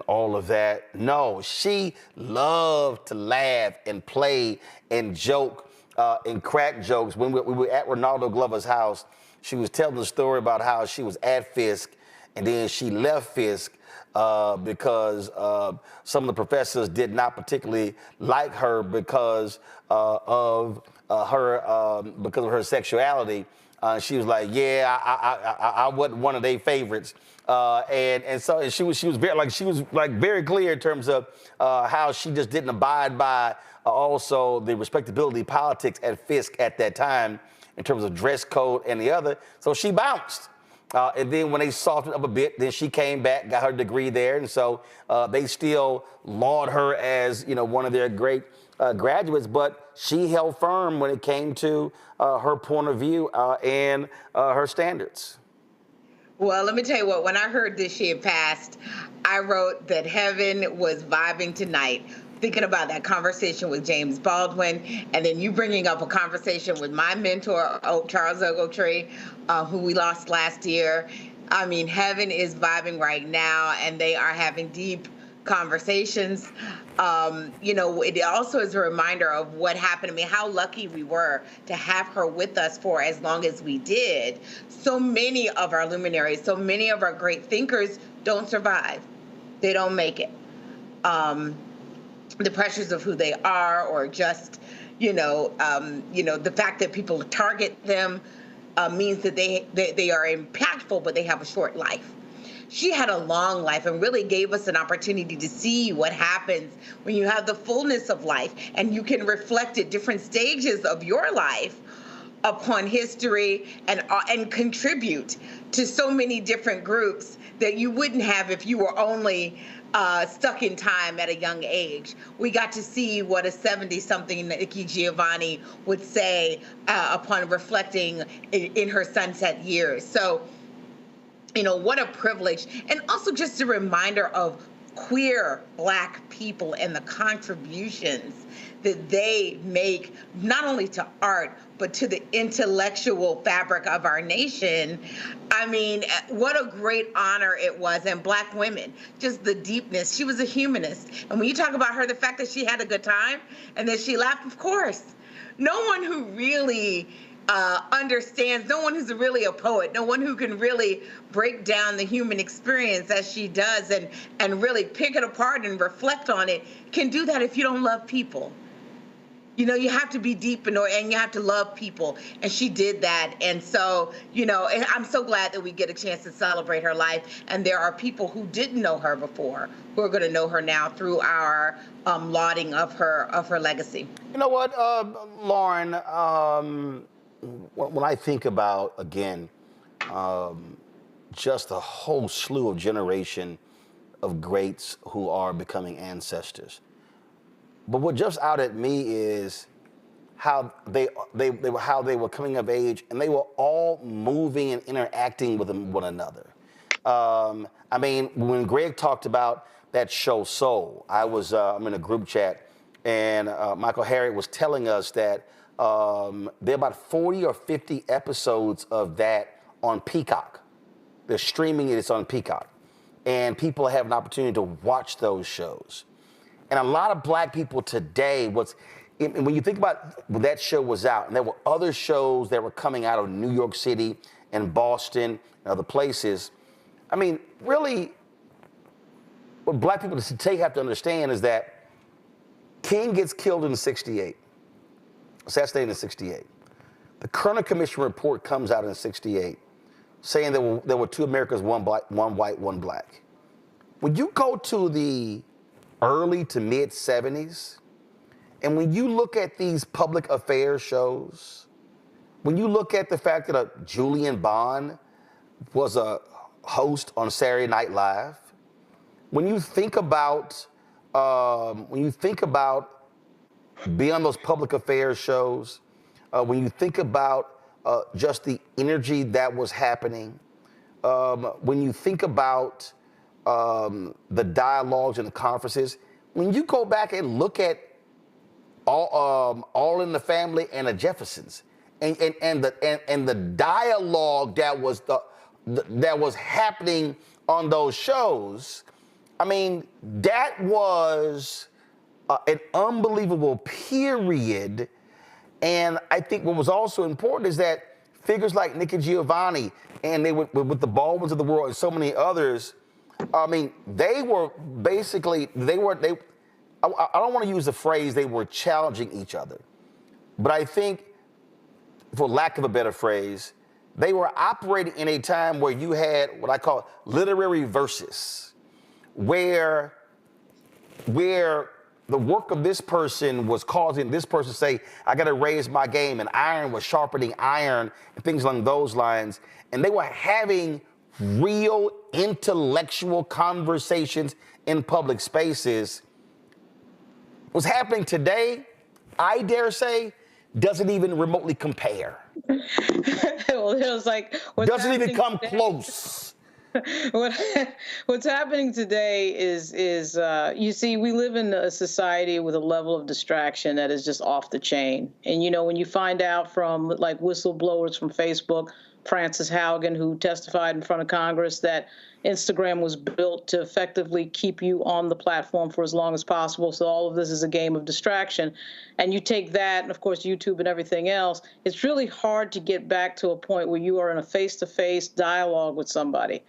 all of that. No, she loved to laugh and play and joke and crack jokes. When we were at Ronaldo Glover's house, she was telling the story about how she was at Fisk and then she left Fisk because some of the professors did not particularly like her because of her sexuality. She was like, I wasn't one of their favorites. And so she was very clear in terms of how she just didn't abide by also the respectability politics at Fisk at that time in terms of dress code and the other. So she bounced. And then when they softened up a bit, then she came back, got her degree there. And so they still laud her as, one of their great graduates, but she held firm when it came to her point of view and her standards. Well, let me tell you what, when I heard this she had passed, I wrote that heaven was vibing tonight, thinking about that conversation with James Baldwin, and then you bringing up a conversation with my mentor, Charles Ogletree, who we lost last year. I mean, heaven is vibing right now, and they are having deep conversations. It also is a reminder of what happened. I mean, how lucky we were to have her with us for as long as we did. So many of our luminaries, so many of our great thinkers don't survive. They don't make it. The pressures of who they are, or just, the fact that people target them means that they are impactful, but they have a short life. She had a long life and really gave us an opportunity to see what happens when you have the fullness of life and you can reflect at different stages of your life upon history and contribute to so many different groups that you wouldn't have if you were only stuck in time at a young age. We got to see what a 70-something Nikki Giovanni would say upon reflecting in her sunset years. So, what a privilege. And also just a reminder of queer Black people and the contributions that they make, not only to art, but to the intellectual fabric of our nation. I mean, what a great honor it was. And Black women, just the deepness. She was a humanist. And when you talk about her, the fact that she had a good time and that she laughed, of course. No one who really understands, no one who's really a poet, no one who can really break down the human experience as she does and really pick it apart and reflect on it can do that if you don't love people. You have to be deep and you have to love people. And she did that. And so, and I'm so glad that we get a chance to celebrate her life. And there are people who didn't know her before who are going to know her now through our lauding of her legacy. You know what, Lauren, when I think about, again, just a whole slew of generation of greats who are becoming ancestors. But what jumps out at me is how they were coming of age, and they were all moving and interacting with one another. When Greg talked about that show Soul, I'm in a group chat and Michael Harriot was telling us that there are about 40 or 50 episodes of that on Peacock. They're streaming it, it's on Peacock. And people have an opportunity to watch those shows. And a lot of black people today, when you think about when that show was out, and there were other shows that were coming out of New York City and Boston and other places, I mean, really, what black people today have to understand is that King gets killed in 68, assassinated in 68. The Kerner Commission report comes out in 68, saying there were two Americas, one white, one black. When you go to the early to mid 70s, and when you look at these public affairs shows, when you look at the fact that Julian Bond was a host on Saturday Night Live, when you think about being on those public affairs shows, when you think about just the energy that was happening, when you think about the dialogues and the conferences, when you go back and look at All in the Family and the Jeffersons, and the dialogue that was happening on those shows, I mean, that was an unbelievable period. And I think what was also important is that figures like Nikki Giovanni and they were with the Baldwins of the world and so many others, I mean, they were basically, I don't want to use the phrase they were challenging each other, but I think, for lack of a better phrase, they were operating in a time where you had what I call literary verses, where the work of this person was causing this person to say, I got to raise my game, and iron was sharpening iron, and things along those lines. And they were having real intellectual conversations in public spaces. What's happening today, I dare say, doesn't even remotely compare. Well, it was like, doesn't even come close. What's happening today is you see, we live in a society with a level of distraction that is just off the chain. And, you know, when you find out from like whistleblowers from Facebook, Frances Haugen, who testified in front of Congress that Instagram was built to effectively keep you on the platform for as long as possible. So all of this is a game of distraction. And you take that, and of course, YouTube and everything else, it's really hard to get back to a point where you are in a face-to-face dialogue with somebody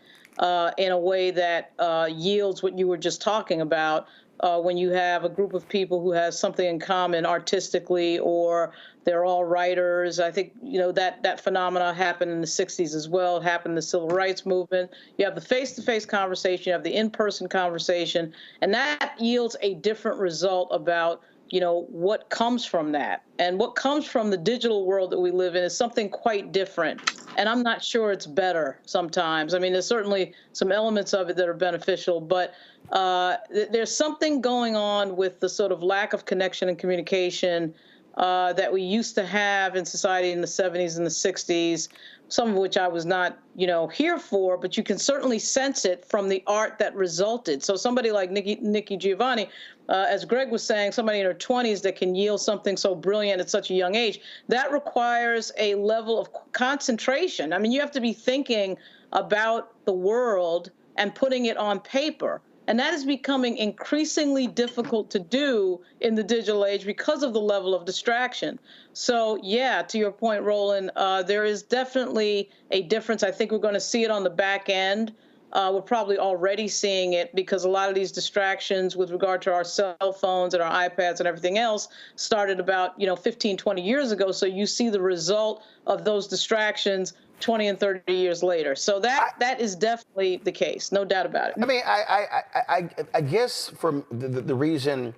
in a way that yields what you were just talking about. When you have a group of people who has something in common artistically, or they're all writers. I think, you know, that phenomena happened in the 60s as well. It happened in the civil rights movement. You have the face-to-face conversation, you have the in-person conversation, and that yields a different result about, you know, what comes from that. And what comes from the digital world that we live in is something quite different. And I'm not sure it's better sometimes. I mean, there's certainly some elements of it that are beneficial, but there's something going on with the sort of lack of connection and communication that we used to have in society in the 70s and the 60s, some of which I was not, you know, here for, but you can certainly sense it from the art that resulted. So somebody like Nikki Giovanni, as Greg was saying, somebody in her 20s that can yield something so brilliant at such a young age, that requires a level of concentration. I mean, you have to be thinking about the world and putting it on paper. And that is becoming increasingly difficult to do in the digital age because of the level of distraction. So, yeah, to your point, Roland, there is definitely a difference. I think we're going to see it on the back end. We're probably already seeing it because a lot of these distractions with regard to our cell phones and our iPads and everything else started about, 15, 20 years ago. So you see the result of those distractions 20 and 30 years later. So that is definitely the case, no doubt about it. I mean, I guess from the reason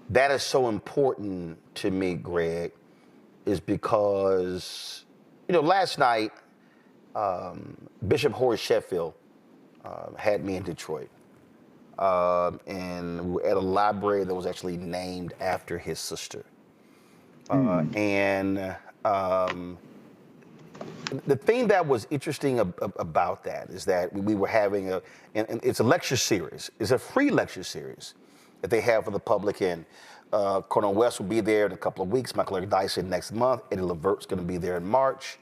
that is so important to me, Greg, is because, last night, Bishop Horace Sheffield had me in Detroit. And we were at a library that was actually named after his sister. And the thing that was interesting about that is that we were having and it's a lecture series. It's a free lecture series that they have for the public. And Cornel West will be there in a couple of weeks. Michael Eric Dyson next month. Eddie Levert's going to be there in March.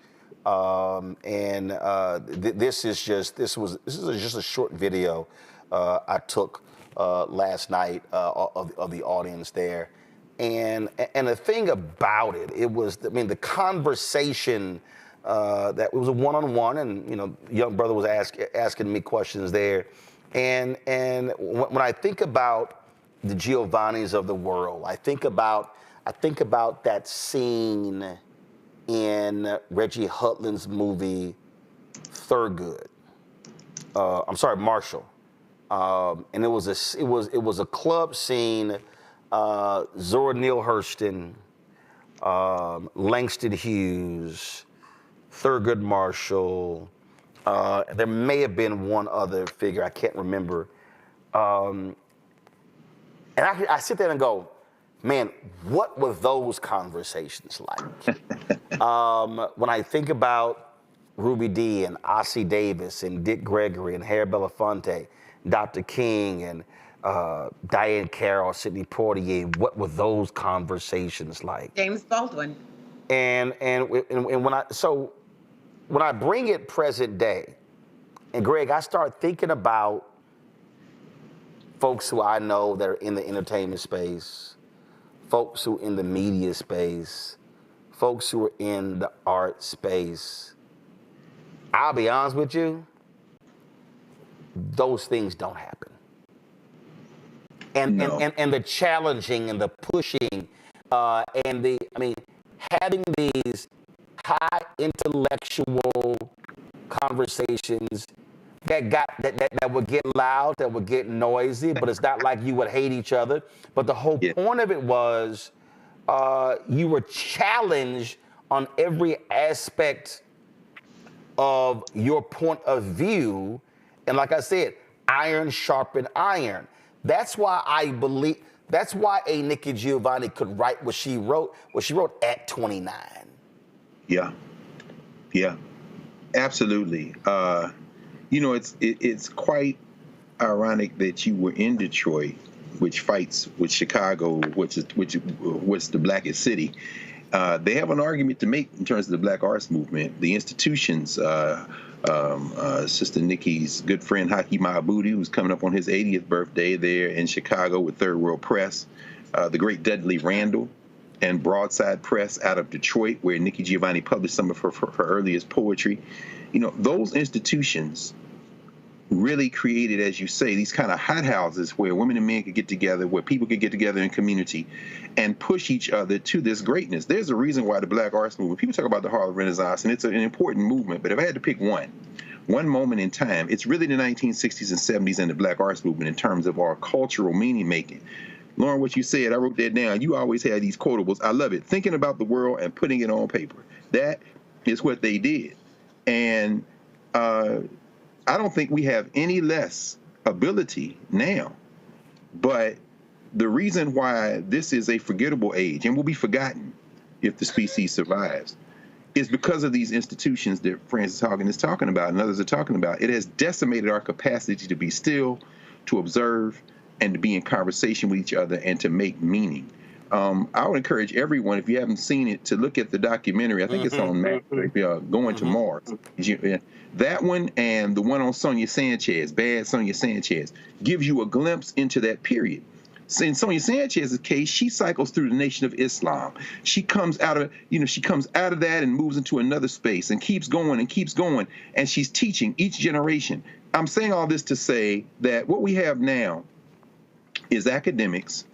This is just a short video I took last night of the audience there. And the thing about it was, the conversation that it was a one-on-one, and young brother was asking me questions there, and when I think about the Giovannis of the world, I think about that scene in Reggie Hudlin's movie Thurgood. Marshall, and it was a club scene. Zora Neale Hurston, Langston Hughes, Thurgood Marshall. There may have been one other figure, I can't remember. And I sit there and go, man, what were those conversations like? When I think about Ruby Dee and Ossie Davis and Dick Gregory and Harry Belafonte, Dr. King and Diane Carroll, Sidney Poitier, what were those conversations like? James Baldwin. And when I bring it present day, and Greg, I start thinking about folks who I know that are in the entertainment space, folks who are in the media space, folks who are in the art space. I'll be honest with you, those things don't happen. And the challenging and the pushing having these high intellectual conversations that would get loud, that would get noisy, but it's not like you would hate each other. But the whole point of it was you were challenged on every aspect of your point of view. And like I said, iron sharpened iron. That's why a Nikki Giovanni could write what she wrote at 29. Yeah, absolutely. It's quite ironic that you were in Detroit, which fights with Chicago, which was the blackest city. They have an argument to make in terms of the Black Arts Movement. The institutions, Sister Nikki's good friend Haki Mahabudi, who's coming up on his 80th birthday there in Chicago with Third World Press, the great Dudley Randall, and Broadside Press out of Detroit, where Nikki Giovanni published some of her earliest poetry. Those institutions really created, as you say, these kind of hothouses where women and men could get together, where people could get together in community and push each other to this greatness. There's a reason why the Black Arts Movement, people talk about the Harlem Renaissance, and it's an important movement, but if I had to pick one moment in time, it's really the 1960s and 70s and the Black Arts Movement in terms of our cultural meaning making. Lauren, what you said, I wrote that down. You always have these quotables. I love it. Thinking about the world and putting it on paper. That is what they did. And I don't think we have any less ability now. But the reason why this is a forgettable age and will be forgotten if the species survives is because of these institutions that Francis Haugen is talking about and others are talking about. It has decimated our capacity to be still, to observe, and to be in conversation with each other and to make meaning. I would encourage everyone, if you haven't seen it, to look at the documentary. I think it's on Going to Mars. That one and the one on Sonia Sanchez, Bad Sonia Sanchez, gives you a glimpse into that period. So in Sonia Sanchez's case, she cycles through the Nation of Islam. She comes out of that and moves into another space and keeps going, and she's teaching each generation. I'm saying all this to say that what we have now is academics,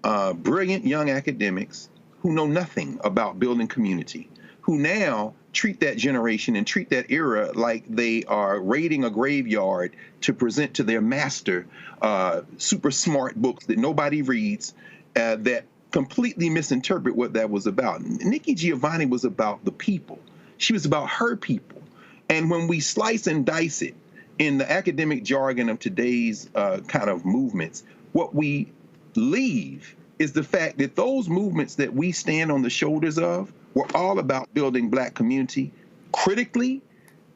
brilliant young academics who know nothing about building community, who now treat that generation and treat that era like they are raiding a graveyard to present to their master super smart books that nobody reads, that completely misinterpret what that was about. Nikki Giovanni was about the people. She was about her people. And when we slice and dice it in the academic jargon of today's kind of movements, what we leave is the fact that those movements that we stand on the shoulders of were all about building black community critically,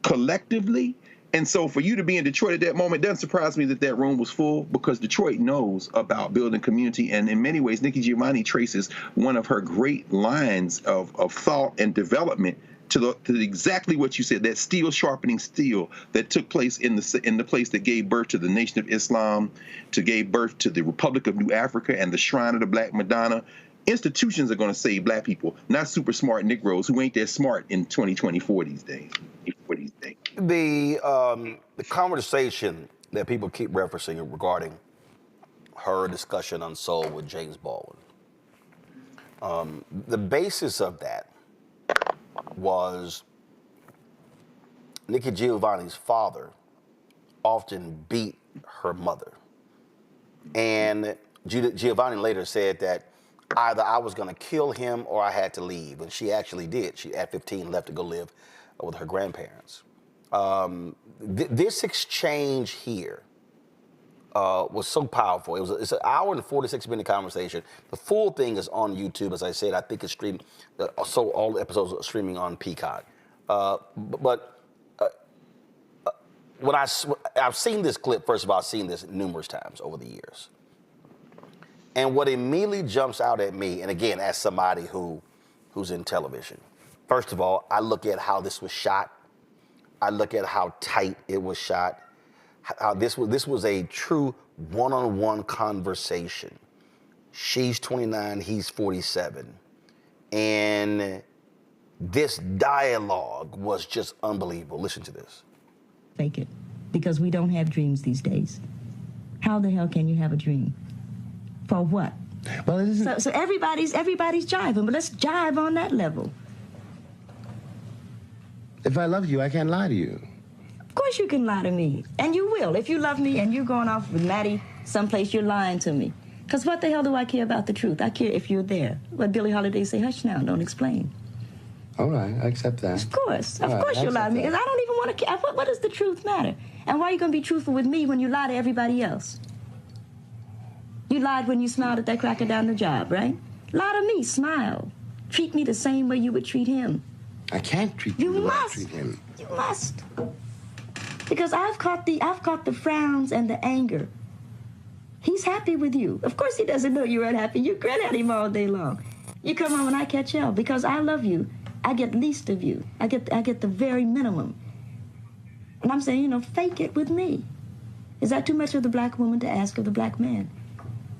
collectively. And so for you to be in Detroit at that moment, doesn't surprise me that that room was full, because Detroit knows about building community. And in many ways, Nikki Giovanni traces one of her great lines of thought and development to exactly what you said, that steel sharpening steel that took place in the place that gave birth to the Nation of Islam, to gave birth to the Republic of New Africa and the Shrine of the Black Madonna. Institutions are going to save Black people, not super smart Negroes who ain't that smart in 2024 these days. The conversation that people keep referencing regarding her discussion on Soul with James Baldwin, the basis of that was Nikki Giovanni's father often beat her mother. And Giovanni later said that either I was going to kill him or I had to leave. And she actually did. She, at 15, left to go live with her grandparents. This exchange here was so powerful. It's an hour and 46-minute conversation. The full thing is on YouTube. As I said, I think it's streamed, so all the episodes are streaming on Peacock. When I've seen this clip, first of all, I've seen this numerous times over the years. And what immediately jumps out at me, and again, as somebody who's in television, first of all, I look at how this was shot. I look at how tight it was shot. How this was a true one-on-one conversation. She's 29, he's 47. And this dialogue was just unbelievable. Listen to this. Fake it, because we don't have dreams these days. How the hell can you have a dream? For what? Well, it isn't. So everybody's jiving, but let's jive on that level. If I love you, I can't lie to you. Of course you can lie to me, and you will. If you love me and you're going off with Maddie someplace, you're lying to me. Because what the hell do I care about the truth? I care if you're there. What Billie Holiday say, hush now, don't explain. All right, I accept that. Of course you'll lie to me, because I don't even want to care. What does the truth matter? And why are you going to be truthful with me when you lie to everybody else? You lied when you smiled at that cracker down the job, right? Lie to me, smile. Treat me the same way you would treat him. I can't treat you the way I treat him. You must. Because I've caught the frowns and the anger. He's happy with you. Of course he doesn't know you're unhappy. You grin at him all day long. You come on when I catch hell. Because I love you, I get least of you. I get the very minimum. And I'm saying, fake it with me. Is that too much of the black woman to ask of the black man?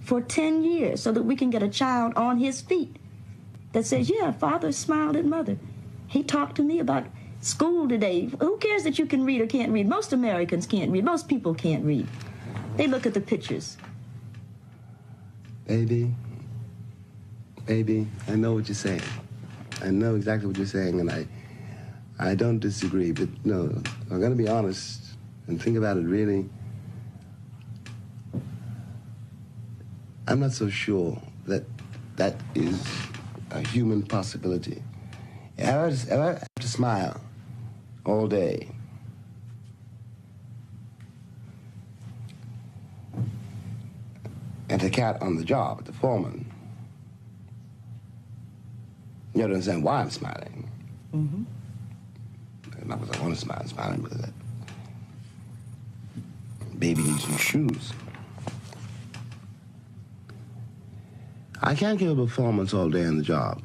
For 10 years, so that we can get a child on his feet that says, yeah, father smiled at mother. He talked to me about school today. Who cares that you can read or can't read? Most Americans can't read. Most people can't read. They look at the pictures. Baby, I know what you're saying. I know exactly what you're saying, and I don't disagree. But no, I'm going to be honest and think about it really. I'm not so sure that that is a human possibility. If I have to smile all day, and the cat on the job, the foreman, you don't understand why I'm smiling. Mm-hmm. Not because I want to smile, I'm smiling because that baby needs new shoes. I can't give a performance all day on the job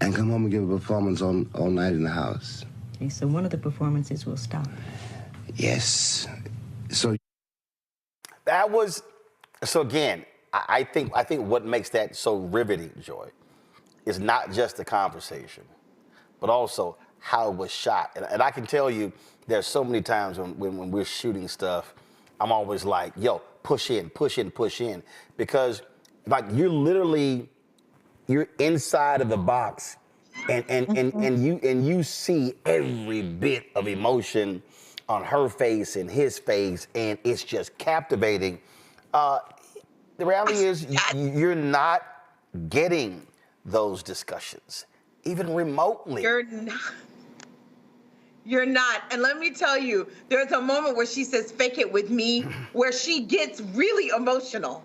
and come home and give a performance all night in the house. Okay, so one of the performances will stop. Yes. So again, I think what makes that so riveting, Joy, is not just the conversation, but also how it was shot. And I can tell you, there's so many times when we're shooting stuff, I'm always like, yo, push in, because like you're inside of the box, and you see every bit of emotion on her face and his face, and it's just captivating. The reality is you're not getting those discussions, even remotely. You're not. And let me tell you, there's a moment where she says, fake it with me, where she gets really emotional.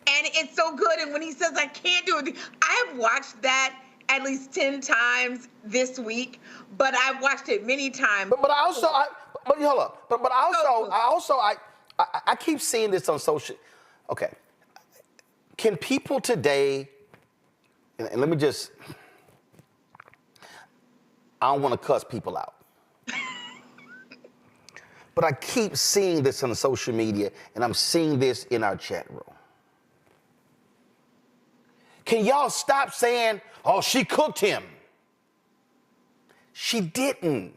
And it's so good. And when he says, I can't do it, I have watched that at least 10 times this week, but I've watched it many times. But hold up. But I keep seeing this on social. Okay. Can people today, and let me just, I don't want to cuss people out. But I keep seeing this on social media, and I'm seeing this in our chat room. Can y'all stop saying, oh, she cooked him? She didn't.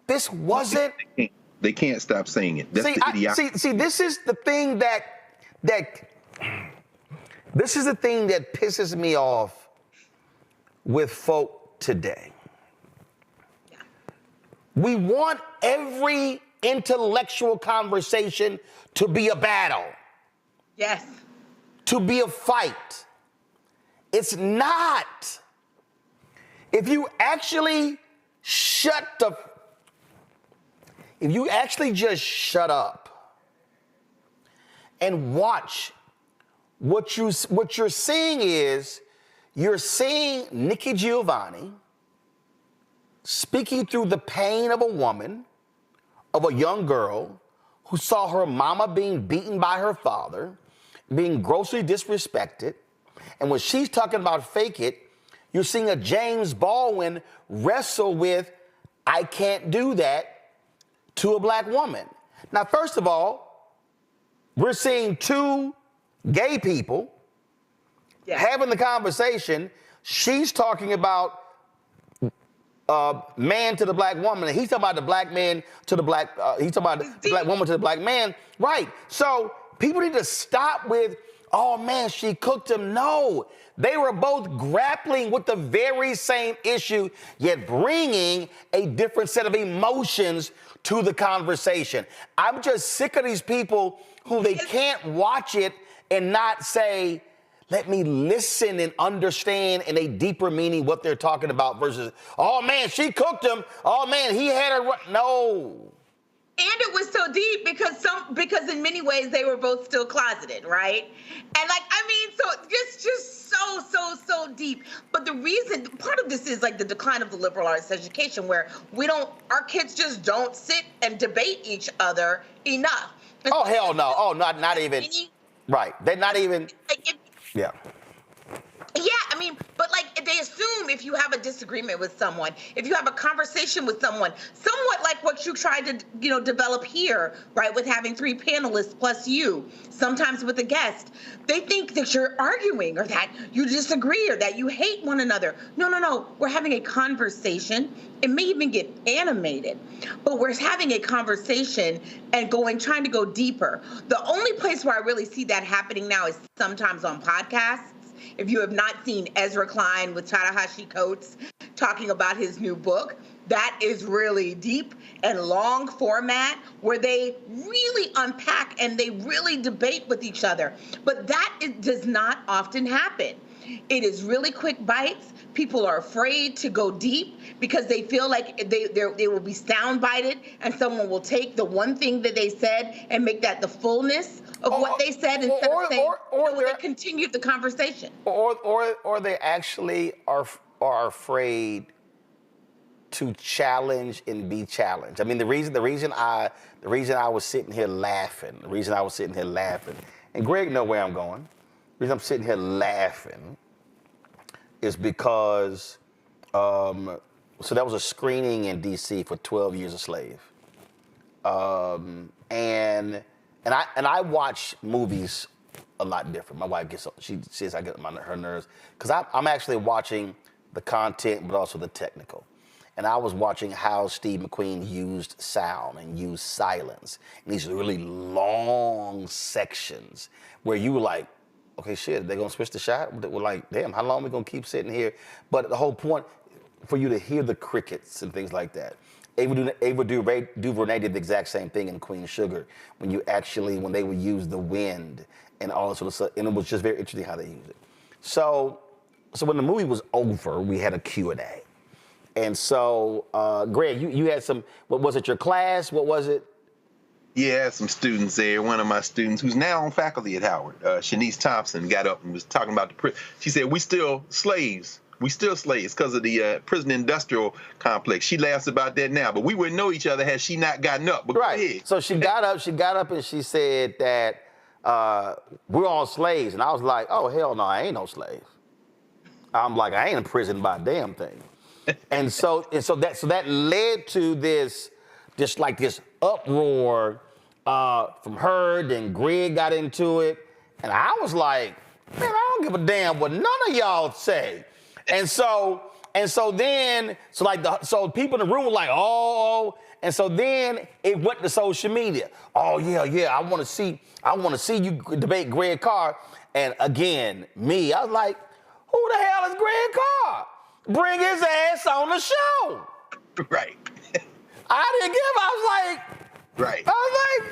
This wasn't. They can't stop saying it. That's the idiocy. See, this is the thing that pisses me off with folk today. We want every intellectual conversation to be a battle. Yes. To be a fight. It's not. If you actually just shut up and watch, what you're seeing is, you're seeing Nikki Giovanni speaking through the pain of a woman, of a young girl who saw her mama being beaten by her father, being grossly disrespected. And when she's talking about fake it, you're seeing a James Baldwin wrestle with, I can't do that, to a black woman. Now, first of all, we're seeing two gay people having the conversation. She's talking about man to the black woman, and he's talking about the black man to the black, he's talking about the black woman to the black man. Right. So people need to stop with, oh man, she cooked him. No, they were both grappling with the very same issue, yet bringing a different set of emotions to the conversation. I'm just sick of these people who they can't watch it and not say, let me listen and understand in a deeper meaning what they're talking about versus, oh man, she cooked him. Oh man, he had her. No. And it was so deep because in many ways they were both still closeted, right? And so just so deep. But the reason, part of this is like the decline of the liberal arts education, where our kids just don't sit and debate each other enough. Oh hell no. Oh, not even. Right. They're not even. Yeah. Yeah, but they assume if you have a disagreement with someone, if you have a conversation with someone, somewhat like what you tried to, develop here, right, with having 3 panelists plus you, sometimes with a guest, they think that you're arguing or that you disagree or that you hate one another. No. We're having a conversation. It may even get animated, but we're having a conversation and trying to go deeper. The only place where I really see that happening now is sometimes on podcasts. If you have not seen Ezra Klein with Tanahashi Coates talking about his new book, that is really deep and long format where they really unpack and they really debate with each other. But does not often happen. It is really quick bites. People are afraid to go deep because they feel like they will be soundbited and someone will take the one thing that they said and make that the fullness of what they said instead of saying, they continued the conversation. Or they actually are afraid to challenge and be challenged. The reason I was sitting here laughing, and Greg know where I'm going. The reason I'm sitting here laughing is because so that was a screening in DC for 12 Years a Slave. And I watch movies a lot different. My wife she says I get on her nerves because I'm actually watching the content but also the technical. And I was watching how Steve McQueen used sound and used silence in these really long sections where you were like, okay, shit, they're gonna switch the shot? We're like, damn, how long are we gonna keep sitting here? But the whole point, for you to hear the crickets and things like that. Ava DuVernay did the exact same thing in Queen Sugar when they would use the wind and all that sort of stuff. And it was just very interesting how they used it. So when the movie was over, we had a Q&A. And so, Greg, you had some, what was it, your class? What was it? Yeah, some students there. One of my students, who's now on faculty at Howard, Shanice Thompson, got up and was talking about she said, we still slaves We still slaves because of the prison industrial complex. She laughs about that now, but we wouldn't know each other had she not gotten up. But right. Go ahead. So she got up and she said that we're all slaves. And I was like, oh, hell no, I ain't no slave. I'm like, I ain't in prison by a damn thing. and so that led to this uproar from her. Then Greg got into it. And I was like, man, I don't give a damn what none of y'all say. So people in the room were like, oh, and so then it went to social media. Oh yeah, I want to see you debate Greg Carr. And again, I was like, who the hell is Greg Carr? Bring his ass on the show. Right. I was like,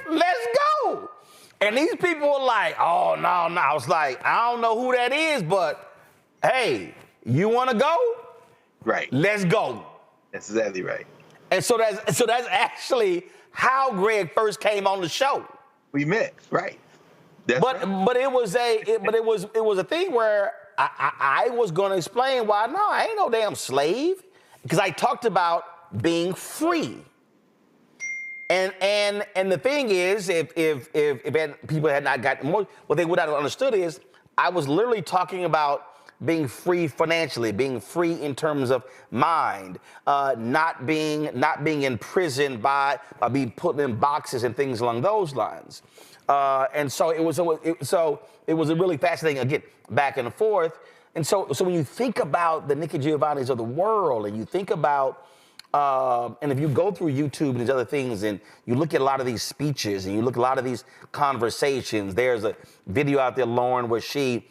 let's go. And these people were like, oh no. I was like, I don't know who that is, but hey, you want to go? Right. Let's go. That's exactly right. And so that's actually how Greg first came on the show. We met, right? But it was a thing where I was going to explain why I ain't no damn slave, because I talked about being free. And the thing is, if people had not gotten more, what they would have understood is I was literally talking about being free financially, being free in terms of mind, not being imprisoned by being put in boxes and things along those lines. And so it was a really fascinating, again, back and forth. And so when you think about the Nikki Giovannis of the world, and you think about and if you go through YouTube and these other things, and you look at a lot of these speeches, and you look at a lot of these conversations, there's a video out there, Lauren, where she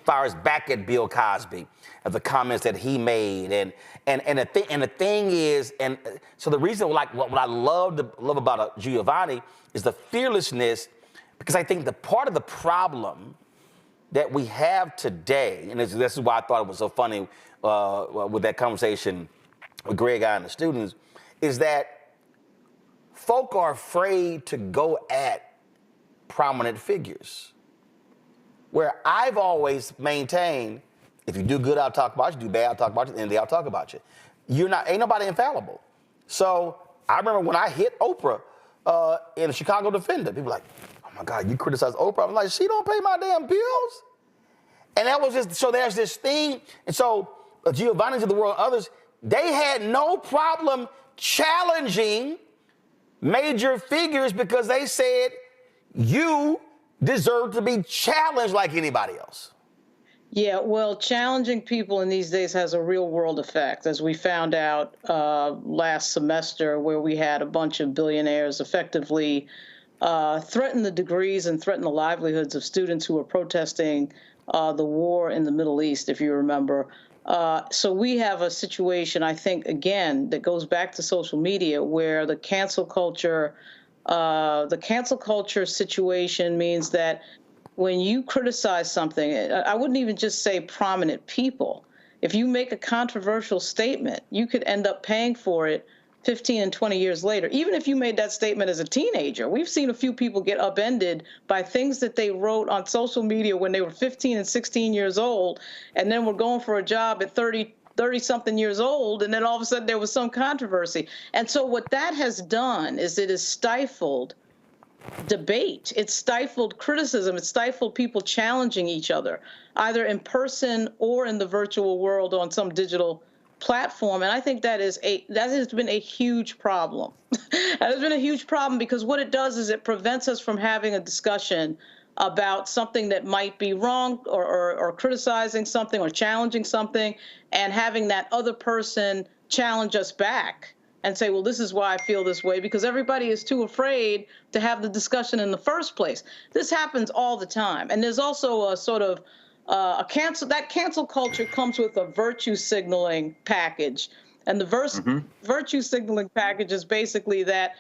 fires back at Bill Cosby at the comments that he made, and the thing is, and so the reason, like, what I love about Giovanni is the fearlessness, because I think the part of the problem that we have today, and this is why I thought it was so funny with that conversation with Greg and the students, is that folk are afraid to go at prominent figures. Where I've always maintained, if you do good, I'll talk about you. Do bad, I'll talk about you. And I'll talk about you. Ain't nobody infallible. So I remember when I hit Oprah in the Chicago Defender, people were like, oh my God, you criticize Oprah. I'm like, she don't pay my damn bills. And that was just, so there's this thing. And so Giovanni's of the world, others, they had no problem challenging major figures because they said, you deserve to be challenged like anybody else. Yeah, well, challenging people in these days has a real world effect, as we found out last semester, where we had a bunch of billionaires effectively threaten the degrees and threaten the livelihoods of students who were protesting the war in the Middle East, if you remember. So we have a situation, I think, again, that goes back to social media, where the cancel culture situation means that when you criticize something, I wouldn't even just say prominent people. If you make a controversial statement, you could end up paying for it 15 and 20 years later. Even if you made that statement as a teenager, we've seen a few people get upended by things that they wrote on social media when they were 15 and 16 years old, and then were going for a job at 30-something years old, and then all of a sudden there was some controversy. And so what that has done is it has stifled debate. It's stifled criticism. It's stifled people challenging each other, either in person or in the virtual world on some digital platform. And I think that has been a huge problem. That has been a huge problem, because what it does is it prevents us from having a discussion about something that might be wrong, or criticizing something or challenging something, and having that other person challenge us back and say, well, this is why I feel this way, because everybody is too afraid to have the discussion in the first place. This happens all the time. And there's also a sort of cancel culture comes with a virtue signaling package. And the virtue signaling package is basically that,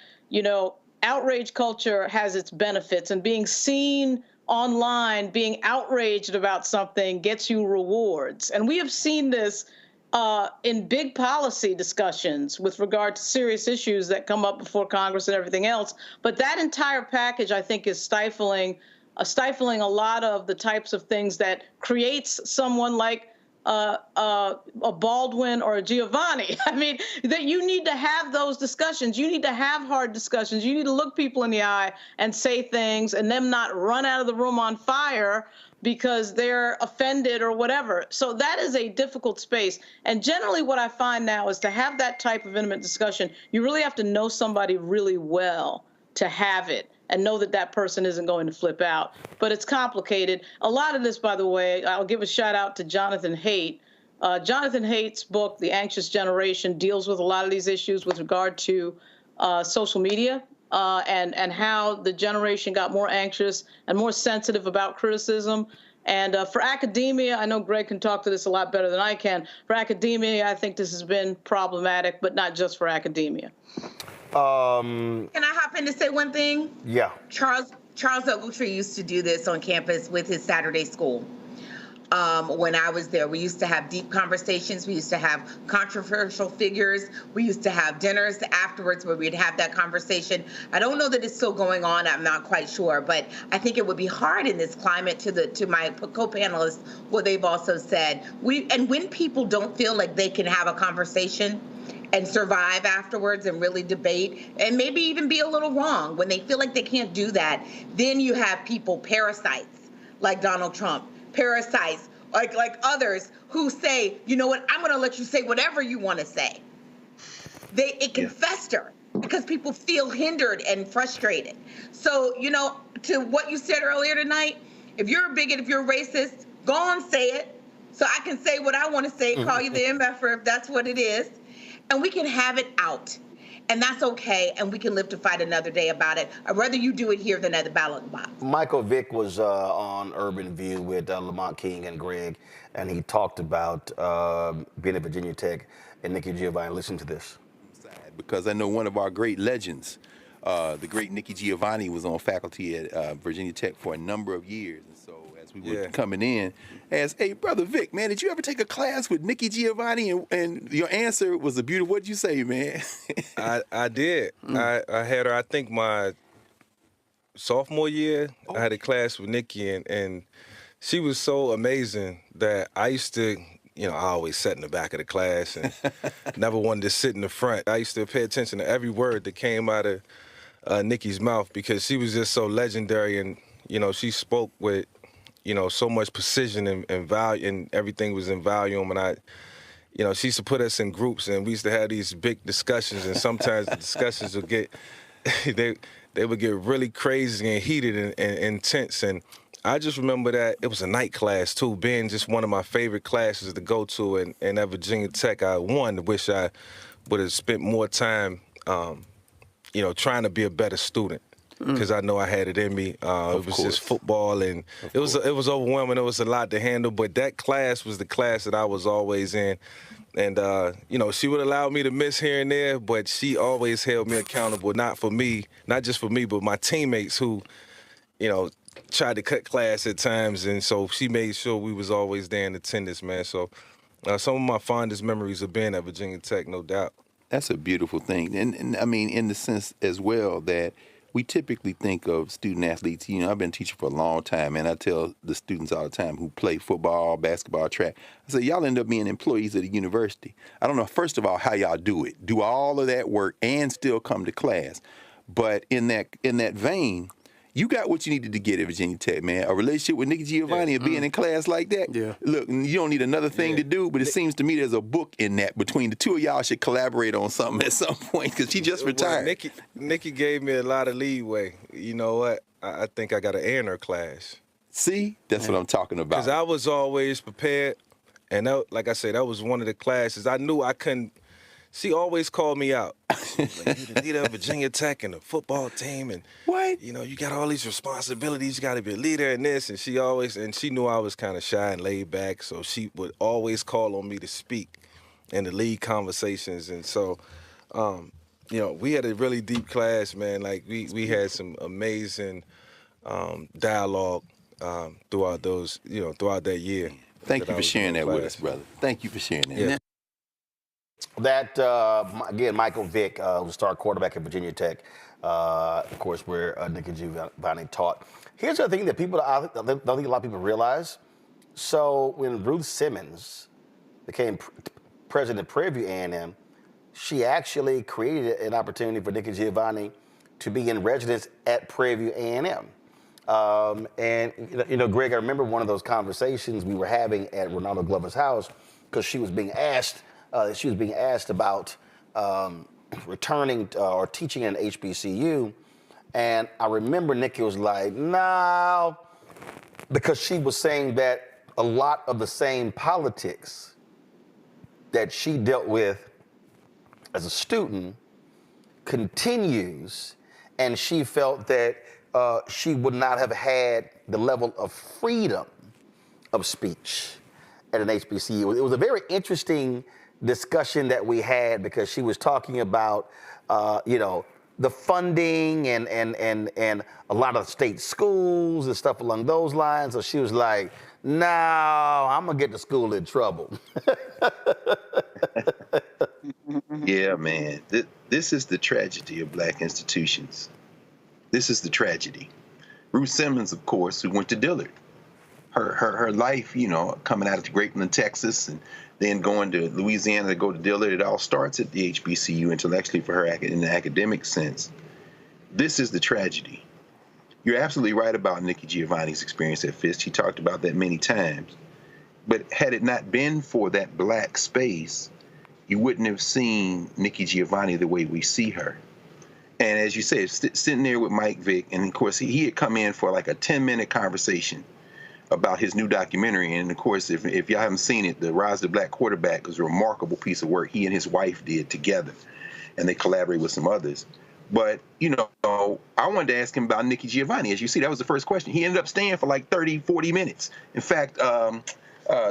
outrage culture has its benefits, and being seen online, being outraged about something gets you rewards. And we have seen this in big policy discussions with regard to serious issues that come up before Congress and everything else. But that entire package, I think, is stifling a lot of the types of things that creates someone like a Baldwin or a Giovanni. I mean, that you need to have those discussions. You need to have hard discussions. You need to look people in the eye and say things, and them not run out of the room on fire because they're offended or whatever. So that is a difficult space. And generally what I find now is to have that type of intimate discussion, you really have to know somebody really well to have it and know that that person isn't going to flip out. But it's complicated. A lot of this, by the way, I'll give a shout out to Jonathan Haidt. Jonathan Haidt's book, The Anxious Generation, deals with a lot of these issues with regard to social media and how the generation got more anxious and more sensitive about criticism. And for academia, I know Greg can talk to this a lot better than I can. For academia, I think this has been problematic, but not just for academia. Can I hop in to say one thing? Yeah. Charles Ogletree used to do this on campus with his Saturday school. When I was there, we used to have deep conversations. We used to have controversial figures. We used to have dinners afterwards where we'd have that conversation. I don't know that it's still going on. I'm not quite sure, but I think it would be hard in this climate. To my co-panelists, what they've also said. When people don't feel like they can have a conversation and survive afterwards and really debate and maybe even be a little wrong, when they feel like they can't do that, then you have people, parasites like Donald Trump, parasites like others who say, you know what, I'm going to let you say whatever you want to say. It can fester because people feel hindered and frustrated. So, to what you said earlier tonight, if you're a bigot, if you're a racist, go on, say it. So I can say what I want to say, call you the MFer if that's what it is. And we can have it out. And that's okay. And we can live to fight another day about it. I'd rather you do it here than at the ballot box. Michael Vick was on Urban View with Lamont King and Greg, and he talked about being at Virginia Tech and Nikki Giovanni. Listen to this. Because I know one of our great legends, the great Nikki Giovanni, was on faculty at Virginia Tech for a number of years. And so as we were coming in, asked, hey, Brother Vic, man, did you ever take a class with Nikki Giovanni? And your answer was a beautiful, what'd you say, man? I did. I had her, I think, my sophomore year. I had a class with Nikki, and she was so amazing that I used to, I always sat in the back of the class and never wanted to sit in the front. I used to pay attention to every word that came out of Nikki's mouth because she was just so legendary, and, she spoke with, so much precision and value, and everything was in volume. And she used to put us in groups, and we used to have these big discussions, and sometimes the discussions would get, they would get really crazy and heated and intense. And I just remember that it was a night class too, being just one of my favorite classes to go to. And at Virginia Tech, I wish I would have spent more time, trying to be a better student. Because I know I had it in me. It was just football, and it was overwhelming. It was a lot to handle, but that class was the class that I was always in. And, she would allow me to miss here and there, but she always held me accountable, not just for me, but my teammates who, tried to cut class at times. And so she made sure we was always there in attendance, man. So some of my fondest memories of being at Virginia Tech, no doubt. That's a beautiful thing. And I mean, in the sense as well that we typically think of student athletes, I've been teaching for a long time, and I tell the students all the time who play football, basketball, track, I say, y'all end up being employees at a university. I don't know, first of all, how y'all do it. Do all of that work and still come to class. But in that vein, you got what you needed to get at Virginia Tech, man. A relationship with Nikki Giovanni and being in class like that. Yeah. Look, you don't need another thing to do, but it seems to me there's a book in that between the two of y'all should collaborate on something at some point because she just retired. Well, Nikki gave me a lot of leeway. You know what? I think I got an A in her class. See? That's what I'm talking about. Because I was always prepared, and that, like I said, that was one of the classes. I knew I couldn't. She always called me out. Like, you're the leader of Virginia Tech and the football team, and what? You got all these responsibilities. You got to be a leader in this. And she knew I was kind of shy and laid back, so she would always call on me to speak and to lead conversations. And so, we had a really deep class, man. Like we had some amazing dialogue throughout that year. Thank you for sharing that with us, brother. Thank you for sharing that. Yeah. That, again, Michael Vick, who's star quarterback at Virginia Tech, of course, where Nikki Giovanni taught. Here's the thing that I don't think a lot of people realize. So when Ruth Simmons became president of Prairie View A&M, she actually created an opportunity for Nikki Giovanni to be in residence at Prairie View A&M. And Greg, I remember one of those conversations we were having at Ronaldo Glover's house because she was being asked about returning or teaching at HBCU, and I remember Nikki was like, "No," because she was saying that a lot of the same politics that she dealt with as a student continues, and she felt that she would not have had the level of freedom of speech at an HBCU. It was a very interesting discussion that we had because she was talking about, the funding and a lot of state schools and stuff along those lines. So she was like, "No, I'm gonna get the school in trouble." Yeah, man. This is the tragedy of black institutions. This is the tragedy. Ruth Simmons, of course, who went to Dillard. Her life, coming out of Grapeland, Texas, and then going to Louisiana to go to Dillard, it all starts at the HBCU intellectually for her in the academic sense. This is the tragedy. You're absolutely right about Nikki Giovanni's experience at Fisk. She talked about that many times. But had it not been for that black space, you wouldn't have seen Nikki Giovanni the way we see her. And as you said, sitting there with Mike Vick, and of course he had come in for like a 10-minute conversation about his new documentary. And of course, if y'all haven't seen it, The Rise of the Black Quarterback was a remarkable piece of work he and his wife did together, and they collaborated with some others. But, I wanted to ask him about Nikki Giovanni. As you see, that was the first question. He ended up staying for like 30, 40 minutes. In fact,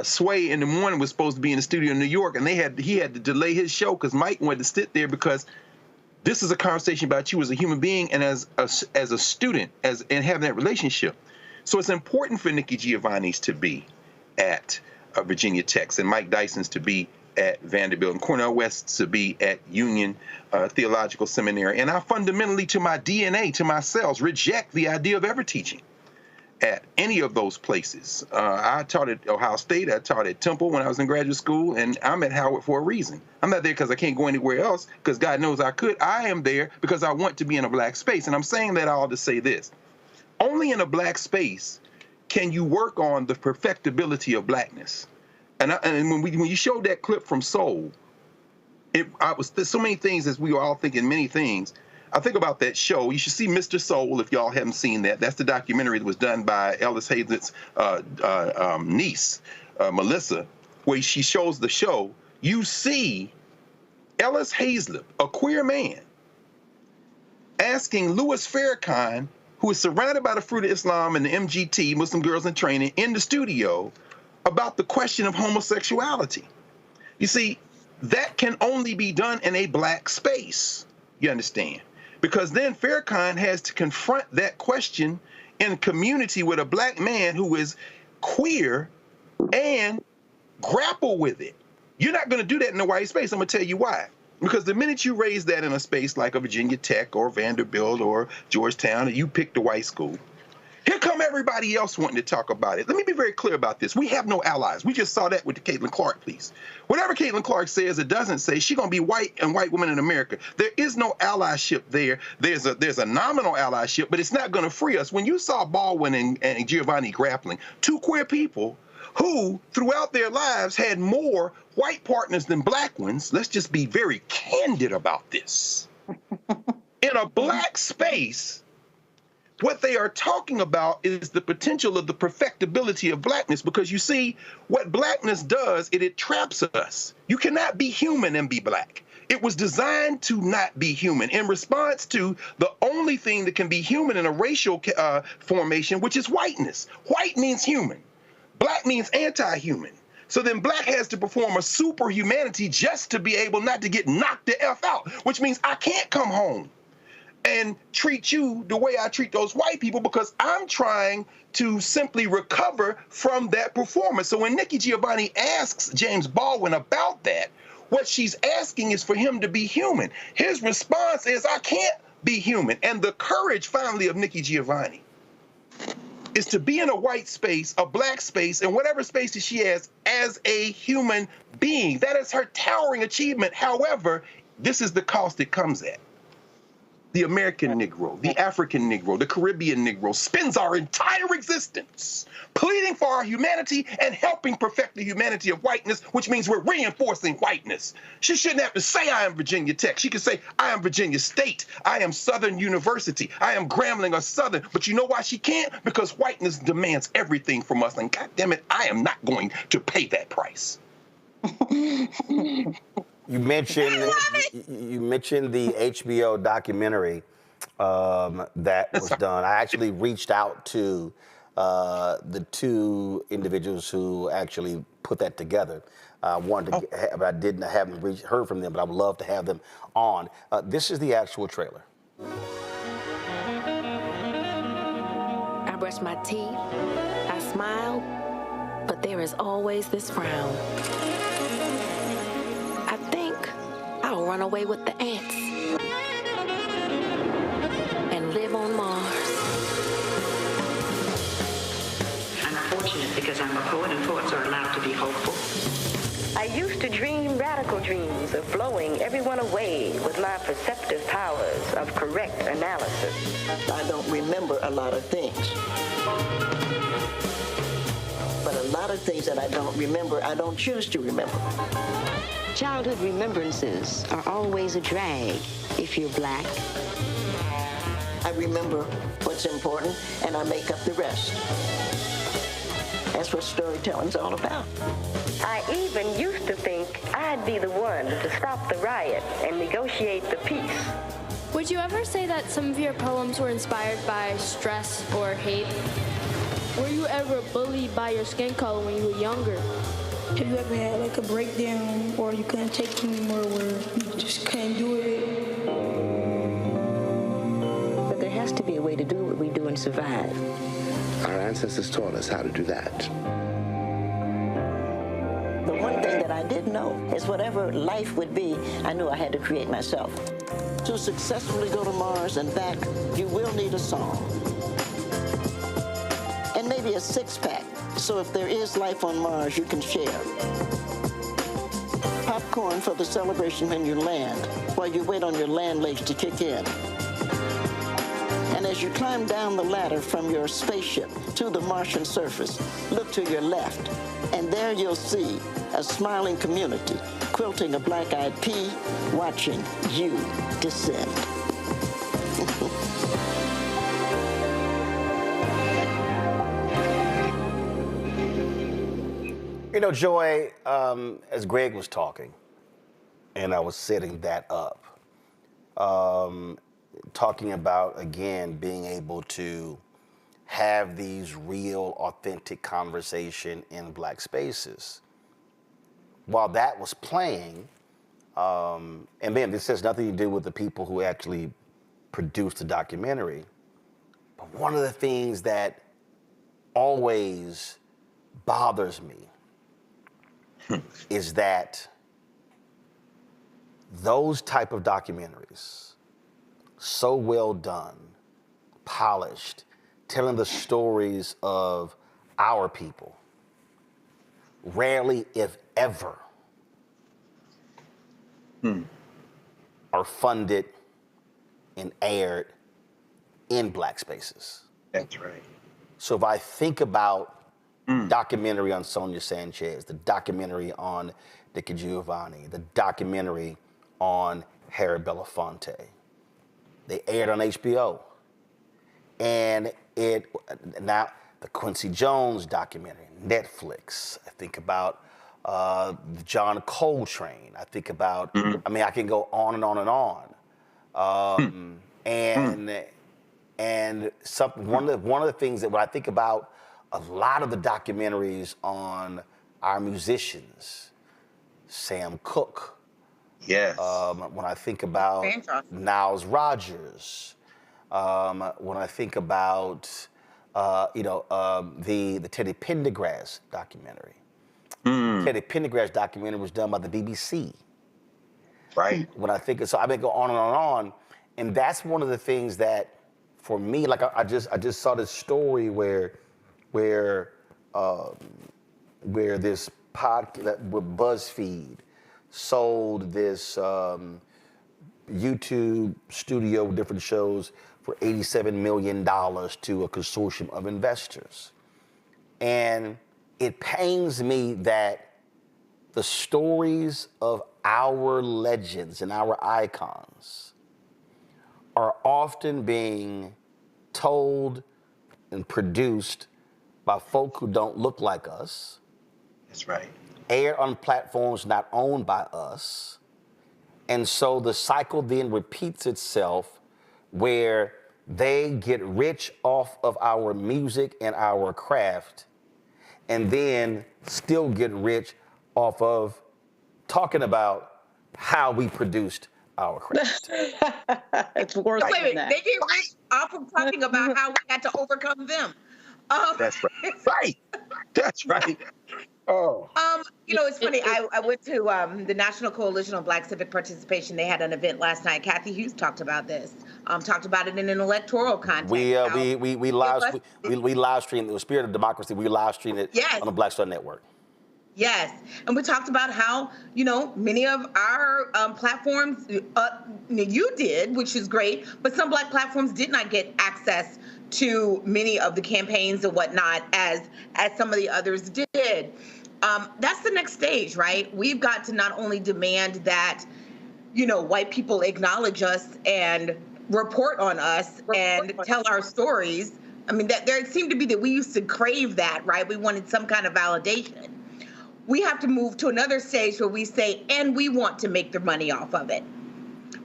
Sway in the morning was supposed to be in the studio in New York, and he had to delay his show because Mike wanted to sit there because this is a conversation about you as a human being and as a student and having that relationship. So it's important for Nikki Giovanni's to be at Virginia Tech and Mike Dyson's to be at Vanderbilt and Cornell West's to be at Union Theological Seminary. And I fundamentally, to my DNA, to my cells, reject the idea of ever teaching at any of those places. I taught at Ohio State, I taught at Temple when I was in graduate school, and I'm at Howard for a reason. I'm not there because I can't go anywhere else, because God knows I could. I am there because I want to be in a black space. And I'm saying that all to say this. Only in a black space can you work on the perfectibility of blackness. And when you showed that clip from Soul, there's so many things, as we were all thinking many things. I think about that show. You should see Mr. Soul if y'all haven't seen that. That's the documentary that was done by Ellis Hazlett's niece, Melissa, where she shows the show. You see Ellis Hazlett, a queer man, asking Louis Farrakhan, who is surrounded by the Fruit of Islam and the MGT, Muslim Girls in Training, in the studio about the question of homosexuality. You see, that can only be done in a black space, you understand? Because then Farrakhan has to confront that question in community with a black man who is queer and grapple with it. You're not going to do that in a white space. I'm going to tell you why. Because the minute you raise that in a space like a Virginia Tech or Vanderbilt or Georgetown, and you pick the white school, here come everybody else wanting to talk about it. Let me be very clear about this. We have no allies. We just saw that with the Caitlin Clark piece. Whatever Caitlin Clark says or doesn't say, she's going to be white and white women in America. There is no allyship there. There's a nominal allyship, but it's not going to free us. When you saw Baldwin and Giovanni grappling, two queer people who throughout their lives had more white partners than black ones, let's just be very candid about this. In a black space, what they are talking about is the potential of the perfectibility of blackness, because you see, what blackness does, it traps us. You cannot be human and be black. It was designed to not be human in response to the only thing that can be human in a racial formation, which is whiteness. White means human. Black means anti-human. So then black has to perform a superhumanity just to be able not to get knocked the F out, which means I can't come home and treat you the way I treat those white people because I'm trying to simply recover from that performance. So when Nikki Giovanni asks James Baldwin about that, what she's asking is for him to be human. His response is, I can't be human. And the courage, finally, of Nikki Giovanni is to be in a white space, a black space, and whatever space that she has as a human being. That is her towering achievement. However, this is the cost it comes at. The American Negro, the African Negro, the Caribbean Negro spends our entire existence pleading for our humanity and helping perfect the humanity of whiteness, which means we're reinforcing whiteness. She shouldn't have to say, I am Virginia Tech. She could say, I am Virginia State. I am Southern University. I am Grambling or Southern. But you know why she can't? Because whiteness demands everything from us. And God damn it, I am not going to pay that price. You mentioned the HBO documentary that was done. I actually reached out to the two individuals who actually put that together. Wanted to, but I haven't heard from them. But I would love to have them on. This is the actual trailer. I brush my teeth. I smile, but there is always this frown. I'll run away with the ants and live on Mars. I'm fortunate because I'm a poet and poets are allowed to be hopeful. I used to dream radical dreams of blowing everyone away with my perceptive powers of correct analysis. I don't remember a lot of things. But a lot of things that I don't remember, I don't choose to remember. Childhood remembrances are always a drag if you're black. I remember what's important and I make up the rest. That's what storytelling's all about. I even used to think I'd be the one to stop the riot and negotiate the peace. Would you ever say that some of your poems were inspired by stress or hate? Were you ever bullied by your skin color when you were younger? Have you ever had like a breakdown or you couldn't take it anymore where you just couldn't do it? But there has to be a way to do what we do and survive. Our ancestors taught us how to do that. The one thing that I did know is whatever life would be, I knew I had to create myself. To successfully go to Mars and back, you will need a song. And maybe a six-pack. So if there is life on Mars, you can share. Popcorn for the celebration when you land, while you wait on your land legs to kick in. And as you climb down the ladder from your spaceship to the Martian surface, look to your left, and there you'll see a smiling community quilting a black-eyed pea, watching you descend. You know, Joy, as Greg was talking, and I was setting that up, talking about, again, being able to have these real, authentic conversation in black spaces. While that was playing, and man, this has nothing to do with the people who actually produced the documentary, but one of the things that always bothers me is that those type of documentaries, so well done, polished, telling the stories of our people, rarely, if ever, are funded and aired in black spaces. That's right. So if I think about documentary on Sonia Sanchez, the documentary on Nikki Giovanni, the documentary on Harry Belafonte, they aired on HBO. And now the Quincy Jones documentary, Netflix. I think about John Coltrane. I think about, I mean, I can go on and on and on. And one of the things that when I think about a lot of the documentaries on our musicians, Sam Cooke. Yes. When I think about Niles Rodgers, when I think about the Teddy Pendergrass documentary. Teddy Pendergrass documentary was done by the BBC. Right. When I think of, so I've been going on and on, and that's one of the things that, for me, like I just saw this story where where this with BuzzFeed sold this YouTube studio with different shows for $87 million to a consortium of investors. And it pains me that the stories of our legends and our icons are often being told and produced by folk who don't look like us. That's right. Aired on platforms not owned by us. And so the cycle then repeats itself where they get rich off of our music and our craft and then still get rich off of talking about how we produced our craft. It's worse Wait a than minute, that. they get rich off of talking about how we had to overcome them. That's right. Right. That's right. Oh. You know, it's funny. I went to the National Coalition on Black Civic Participation. They had an event last night. Kathy Hughes talked about this. Talked about it in an electoral context. We live streamed the Spirit of Democracy. We live streamed it on the Black Star Network. Yes, and we talked about how, you know, many of our platforms, you did, which is great, but some Black platforms did not get access to many of the campaigns and whatnot as some of the others did. That's the next stage, right? We've got to not only demand that, you know, white people acknowledge us and report on us and tell our stories. I mean, that there seemed to be that we used to crave that, right? We wanted some kind of validation. We have to move to another stage where we say, and we want to make the money off of it.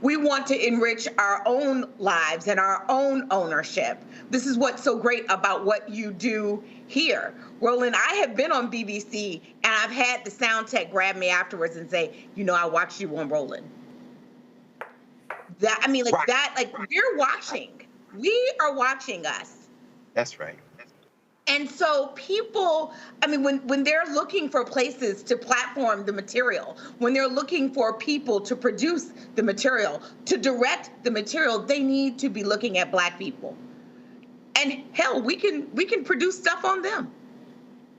We want to enrich our own lives and our own ownership. This is what's so great about what you do here. Roland, I have been on BBC and I've had the sound tech grab me afterwards and say, you know, I watched you on Roland. That, I mean, like that, like we're watching. We are watching us. That's right. And so people, I mean, when they're looking for places to platform the material, when they're looking for people to produce the material, to direct the material, they need to be looking at Black people. And hell, we can produce stuff on them.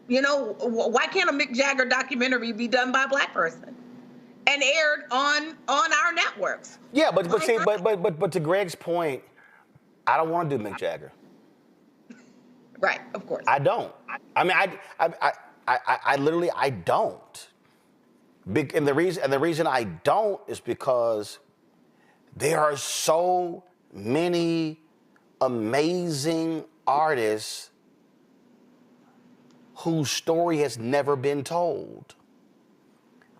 You know, why can't a Mick Jagger documentary be done by a Black person and aired on our networks? Yeah, but to Greg's point, I don't want to do Mick Jagger. Right, of course. I don't. I mean, I literally don't. And the reason I don't is because there are so many amazing artists whose story has never been told.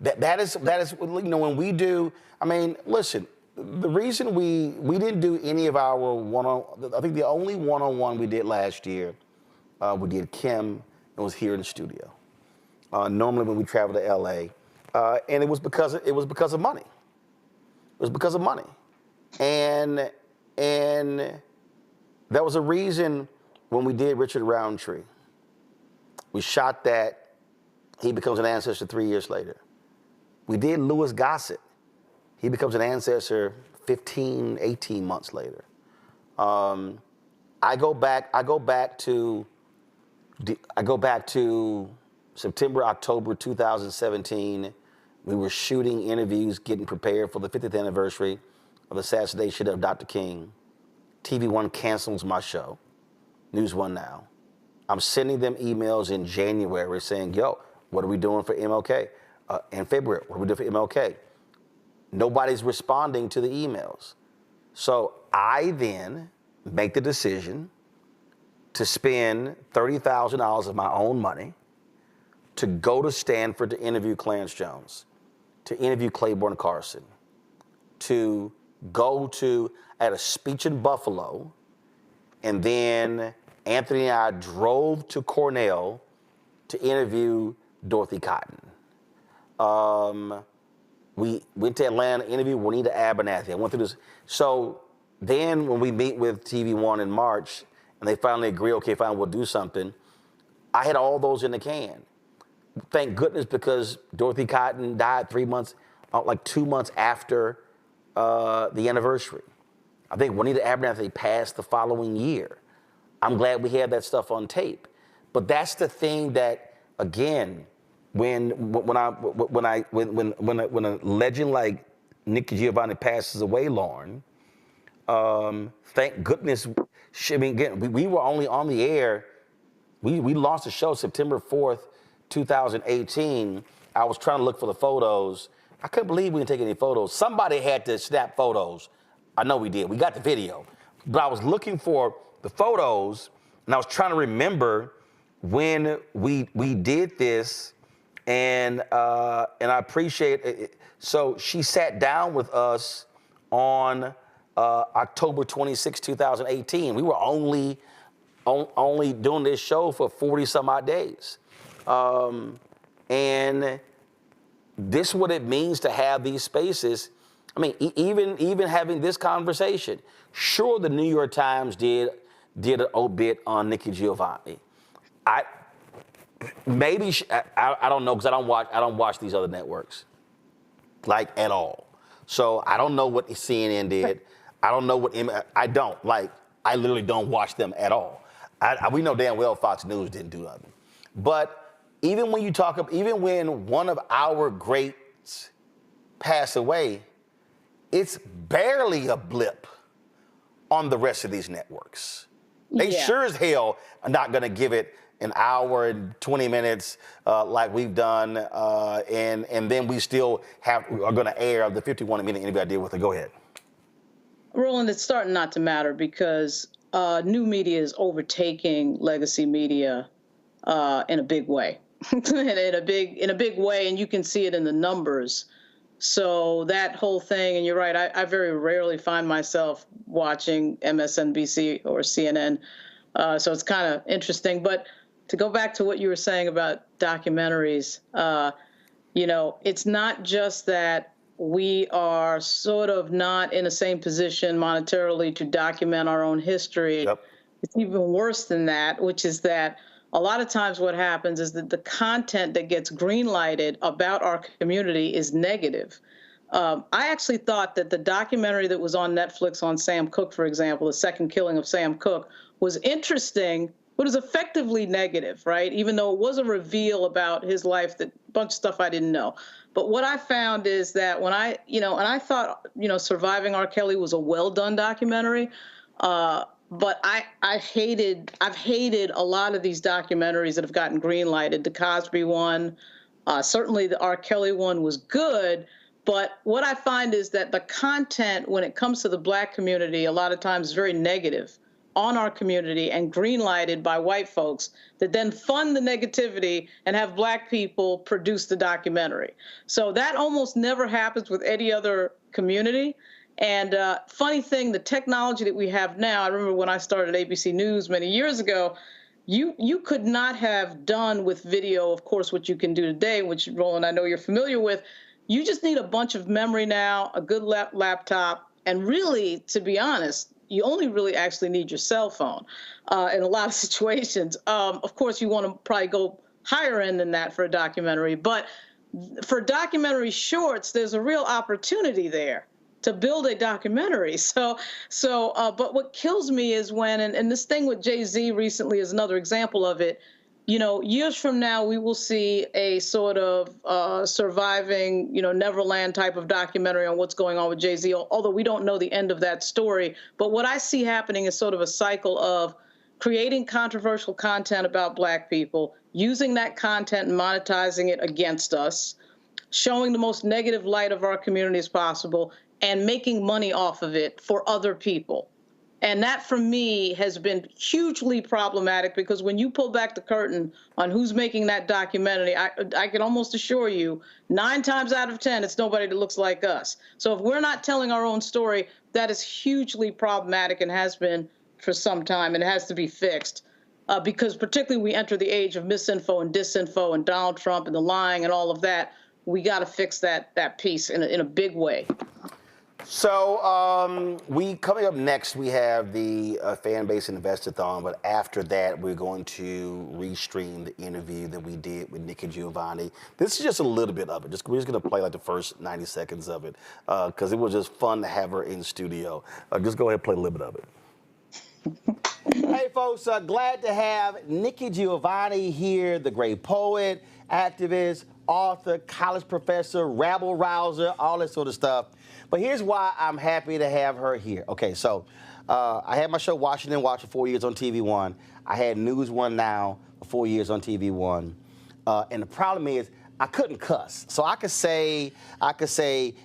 That is, you know, when we do, I mean, listen, the reason we didn't do any of our I think the only one-on-one we did last year, we did Kim, and was here in the studio. Normally when we travel to LA, and it was because of money. It was because of money. And there was a reason when we did Richard Roundtree. We shot that, he becomes an ancestor 3 years later. We did Louis Gossett. He becomes an ancestor 15, 18 months later. I go back to September, October 2017. We were shooting interviews, getting prepared for the 50th anniversary of the assassination of Dr. King. TV One cancels my show, News One Now. I'm sending them emails in January saying, yo, what are we doing for MLK? In February, what are we doing for MLK? Nobody's responding to the emails. So I then make the decision to spend $30,000 of my own money to go to Stanford to interview Clarence Jones, to interview Claiborne Carson, to go to, at a speech in Buffalo, and then Anthony and I drove to Cornell to interview Dorothy Cotton. We went to Atlanta to interview Juanita Abernathy. I went through this. So then when we meet with TV One in March, and they finally agree, okay, fine, we'll do something, I had all those in the can. Thank goodness, because Dorothy Cotton died 2 months after the anniversary. I think Juanita Abernathy passed the following year. I'm glad we had that stuff on tape. But that's the thing that, again, when a legend like Nikki Giovanni passes away, Lauren, thank goodness. I mean, again, we were only on the air. We launched the show September 4th, 2018. I was trying to look for the photos. I couldn't believe we didn't take any photos. Somebody had to snap photos. I know we did. We got the video. But I was looking for the photos, and I was trying to remember when we did this, and I appreciate it. So she sat down with us on October 26, 2018. We were only doing this show for 40 some odd days. And this is what it means to have these spaces. I mean, even having this conversation, sure, the New York Times did an obit on Nikki Giovanni. I don't know, because I don't watch these other networks, like, at all. So I don't know what CNN did. I don't know what I literally don't watch them at all. We know damn well Fox News didn't do nothing. But even when one of our greats pass away, it's barely a blip on the rest of these networks. They sure as hell are not going to give it an hour and 20 minutes like we've done, and then we still are going to air the 51-minute interview I did with her. Go ahead. Roland, it's starting not to matter because new media is overtaking legacy media in a big way, in a big way, and you can see it in the numbers. So that whole thing, and you're right, I very rarely find myself watching MSNBC or CNN, so it's kind of interesting. But to go back to what you were saying about documentaries, it's not just that we are sort of not in the same position monetarily to document our own history. Yep. It's even worse than that, which is that a lot of times what happens is that the content that gets green-lighted about our community is negative. I actually thought that the documentary that was on Netflix on Sam Cooke, for example, The Second Killing of Sam Cooke, was interesting, but it was effectively negative, right? Even though it was a reveal about his life, that bunch of stuff I didn't know. But what I found is that when and I thought, Surviving R. Kelly was a well-done documentary, but I've hated a lot of these documentaries that have gotten green-lighted. The Cosby one, certainly the R. Kelly one was good, but what I find is that the content when it comes to the Black community a lot of times is very negative on our community and green-lighted by white folks that then fund the negativity and have Black people produce the documentary. So that almost never happens with any other community. And funny thing, the technology that we have now, I remember when I started ABC News many years ago, you could not have done with video, of course, what you can do today, which, Roland, I know you're familiar with. You just need a bunch of memory now, a good laptop, and really, to be honest, you only really actually need your cell phone in a lot of situations. Of course, you want to probably go higher end than that for a documentary, but for documentary shorts, there's a real opportunity there to build a documentary. But what kills me is when, and this thing with Jay-Z recently is another example of it, years from now, we will see a sort of surviving, Neverland type of documentary on what's going on with Jay-Z, although we don't know the end of that story. But what I see happening is sort of a cycle of creating controversial content about Black people, using that content and monetizing it against us, showing the most negative light of our community as possible, and making money off of it for other people. And that, for me, has been hugely problematic because when you pull back the curtain on who's making that documentary, I can almost assure you, 9 times out of 10, it's nobody that looks like us. So if we're not telling our own story, that is hugely problematic and has been for some time, and it has to be fixed. Because particularly we enter the age of misinfo and disinfo and Donald Trump and the lying and all of that, we got to fix that piece in a big way. So coming up next, we have the Fanbase Investor-thon, but after that, we're going to restream the interview that we did with Nikki Giovanni. This is just a little bit of it. We're just going to play like the first 90 seconds of it because it was just fun to have her in studio. Just go ahead and play a little bit of it. Hey, folks, glad to have Nikki Giovanni here, the great poet, activist, author, college professor, rabble-rouser, all that sort of stuff. But here's why I'm happy to have her here. Okay, so I had my show Washington Watch for 4 years on TV One. I had News One Now for 4 years on TV One. And the problem is, I couldn't cuss. So I could say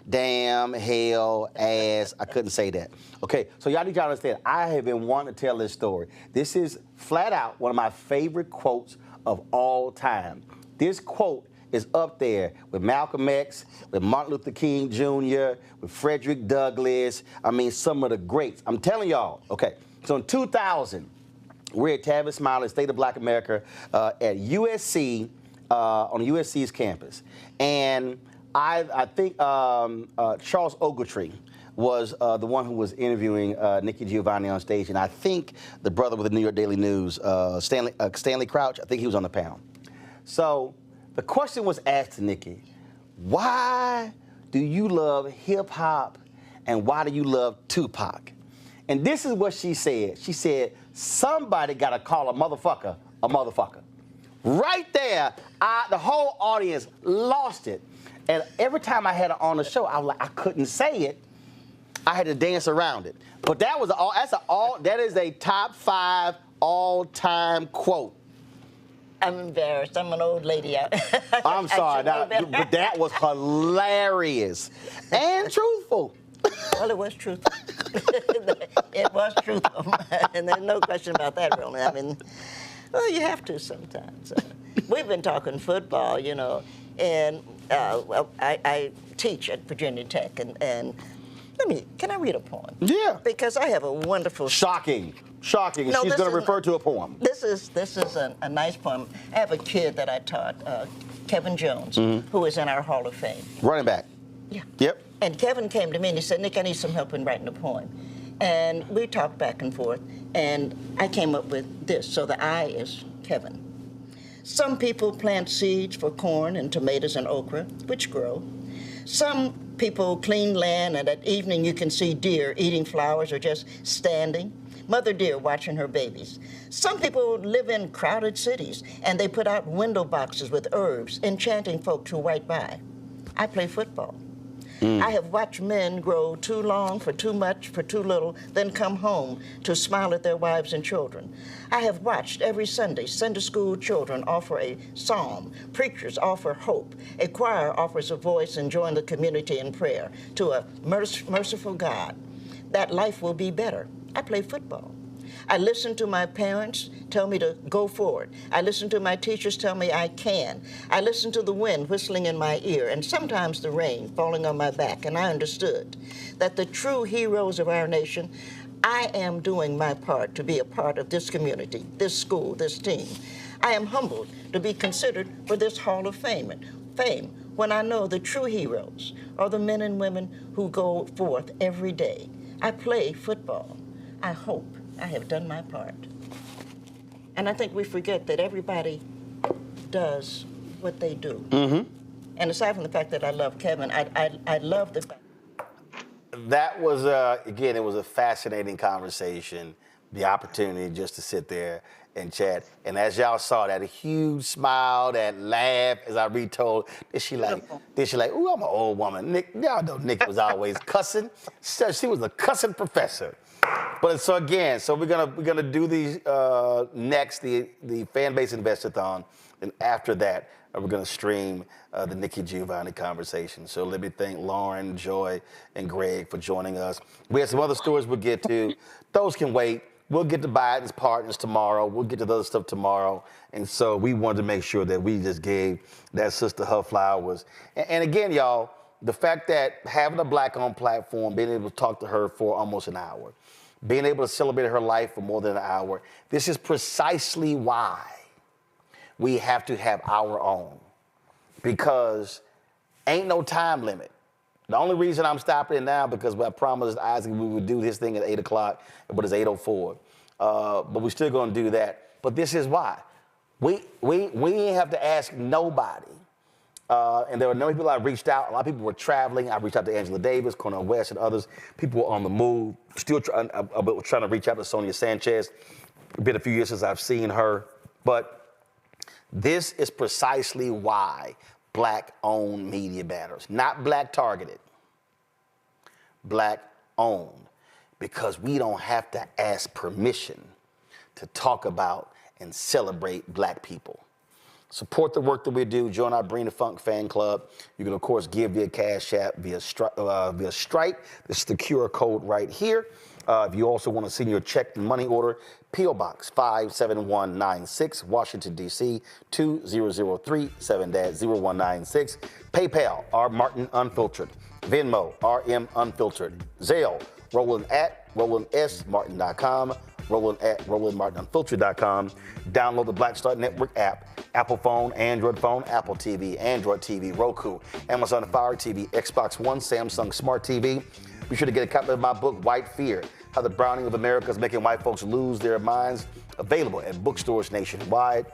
damn, hell, ass. I couldn't say that. Okay, so y'all need to understand, I have been wanting to tell this story. This is flat out one of my favorite quotes of all time. This quote is up there with Malcolm X, with Martin Luther King Jr., with Frederick Douglass. I mean, some of the greats. I'm telling y'all, okay, so in 2000, we're at Tavis Smiley, State of Black America, at USC, on USC's campus. And I think Charles Ogletree was the one who was interviewing Nikki Giovanni on stage. And I think the brother with the New York Daily News, Stanley Crouch, I think he was on the panel. So the question was asked to Nikki, why do you love hip hop and why do you love Tupac? And this is what she said. She said, somebody got to call a motherfucker a motherfucker. Right there, the whole audience lost it. And every time I had her on the show, I was like, I couldn't say it. I had to dance around it. But that was that is a top 5 all-time quote. I'm embarrassed. I'm an old lady. I'm sorry, but that was hilarious and truthful. Well, it was truthful. It was truthful. And there's no question about that, really. I mean, well, you have to sometimes. We've been talking football, you know, and I teach at Virginia Tech, and can I read a poem? Yeah. Because I have a wonderful... Shocking. No, she's going to refer to a poem. This is a nice poem. I have a kid that I taught, Kevin Jones, who is in our Hall of Fame. Running back. Yeah. Yep. And Kevin came to me and he said, Nick, I need some help in writing a poem. And we talked back and forth, and I came up with this. So the I is Kevin. Some people plant seeds for corn and tomatoes and okra, which grow. Some people clean land, and at evening you can see deer eating flowers or just standing. Mother deer watching her babies. Some people live in crowded cities, and they put out window boxes with herbs, enchanting folks who walk by. I play football. I have watched men grow too long for too much, for too little, then come home to smile at their wives and children. I have watched every Sunday school children offer a psalm, preachers offer hope, a choir offers a voice and join the community in prayer to a merciful God, that life will be better. I play football. I listen to my parents tell me to go forward. I listen to my teachers tell me I can. I listen to the wind whistling in my ear and sometimes the rain falling on my back, and I understood that the true heroes of our nation, I am doing my part to be a part of this community, this school, this team. I am humbled to be considered for this Hall of Fame when I know the true heroes are the men and women who go forth every day. I play football. I hope I have done my part. And I think we forget that everybody does what they do. And aside from the fact that I love Kevin, I love the fact. That was, again, it was a fascinating conversation, the opportunity just to sit there and chat. And as y'all saw, that huge smile, that laugh, as I retold, did she like, ooh, I'm an old woman. Y'all know Nick was always cussing. She was a cussing professor. But so again, we're gonna do these next, the Fanbase Investor-thon, and after that, we're gonna stream the Nikki Giovanni conversation. So let me thank Lauren, Joy, and Greg for joining us. We have some other stories we'll get to. Those can wait. We'll get to Biden's partners tomorrow. We'll get to the other stuff tomorrow. And so we wanted to make sure that we just gave that sister her flowers. And again, y'all, the fact that having a Black-owned platform, being able to talk to her for almost an hour, being able to celebrate her life for more than an hour, this is precisely why we have to have our own. Because ain't no time limit. The only reason I'm stopping it now because I promised Isaac we would do his thing at 8 o'clock, but it's 8:04. But we're still gonna do that. But this is why. We ain't have to ask nobody. And there were many people I reached out. A lot of people were traveling. I reached out to Angela Davis, Cornel West, and others. People were on the move. Still trying to reach out to Sonia Sanchez. It's been a few years since I've seen her, but this is precisely why Black-owned media matters. Not Black-targeted, Black-owned, because we don't have to ask permission to talk about and celebrate Black people. Support the work that we do. Join our Bring the Funk fan club. You can, of course, give via Cash App, via Stripe. This is the QR code right here. If you also want to send your check and money order, P.O. Box 57196, Washington, D.C. 20037 7-0196. PayPal, R. Martin Unfiltered. Venmo, RM Unfiltered. Zelle, Roland@RolandSMartin.com. Roland@RolandMartinUnfiltered.com. Download the Black Star Network app. Apple phone, Android phone, Apple TV, Android TV, Roku, Amazon Fire TV, Xbox One, Samsung Smart TV. Be sure to get a copy of my book, White Fear, How the Browning of America is Making White Folks Lose Their Minds, available at bookstores nationwide.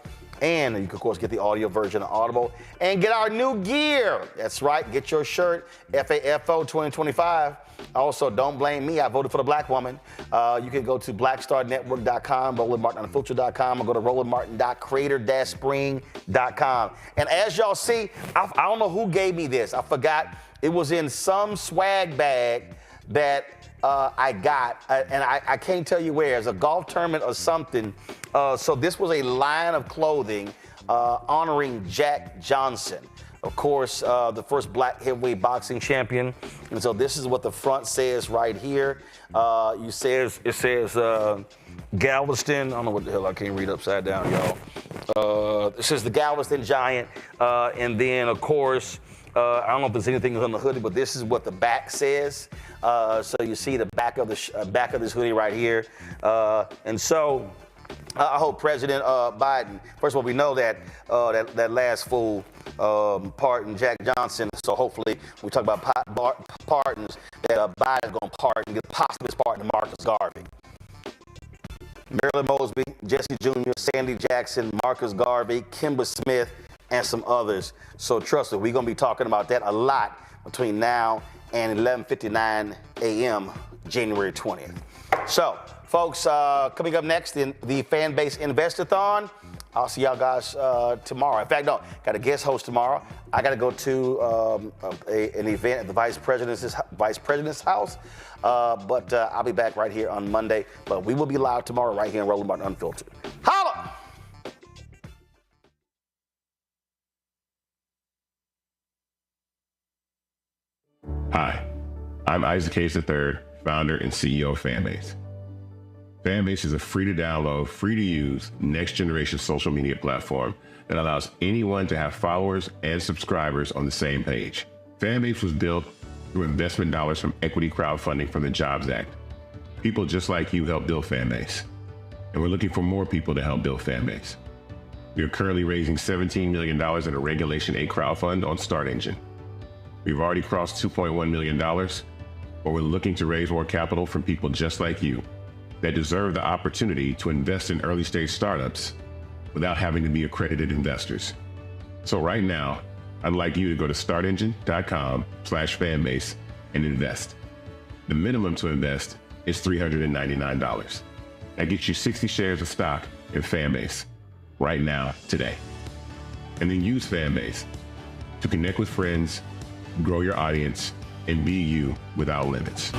And you can, of course, get the audio version of Audible and get our new gear. That's right. Get your shirt, FAFO 2025. Also, don't blame me. I voted for the Black woman. You can go to blackstarnetwork.com, RolandMartinUnfiltered.com, or go to RolandMartin.creator-spring.com. And as y'all see, I don't know who gave me this. I forgot. It was in some swag bag that I got, and I can't tell you where. It's a golf tournament or something. So this was a line of clothing honoring Jack Johnson. Of course, the first Black heavyweight boxing champion. And so this is what the front says right here. It says Galveston. I don't know what the hell, I can't read upside down, y'all. It says the Galveston Giant. And then, of course, I don't know if there's anything on the hoodie, but this is what the back says. So you see the back of this hoodie right here. And so I hope President Biden, first of all, we know that that last fool pardoned Jack Johnson. So hopefully we talk about pardons, that Biden's going to pardon, get possibly pardon Marcus Garvey. Marilyn Mosby, Jesse Jr., Sandy Jackson, Marcus Garvey, Kimber Smith, and some others. So trust me, we're going to be talking about that a lot between now and 11:59 a.m. January 20th. So, folks, coming up next in the Fanbase Investathon, I'll see y'all guys tomorrow. In fact, no, got a guest host tomorrow. I got to go to an event at the Vice President's house, but I'll be back right here on Monday. But we will be live tomorrow right here in Roland Martin Unfiltered. Holla! Hi, I'm Isaac Hayes III, founder and CEO of Fanbase. Fanbase is a free-to-download, free-to-use, next-generation social media platform that allows anyone to have followers and subscribers on the same page. Fanbase was built through investment dollars from equity crowdfunding from the Jobs Act. People just like you helped build Fanbase, and we're looking for more people to help build Fanbase. We are currently raising $17 million in a Regulation A crowdfund on Start Engine. We've already crossed $2.1 million, but we're looking to raise more capital from people just like you that deserve the opportunity to invest in early-stage startups without having to be accredited investors. So right now, I'd like you to go to startengine.com/fanbase and invest. The minimum to invest is $399. That gets you 60 shares of stock in Fanbase right now, today. And then use Fanbase to connect with friends, grow your audience, and be you without limits.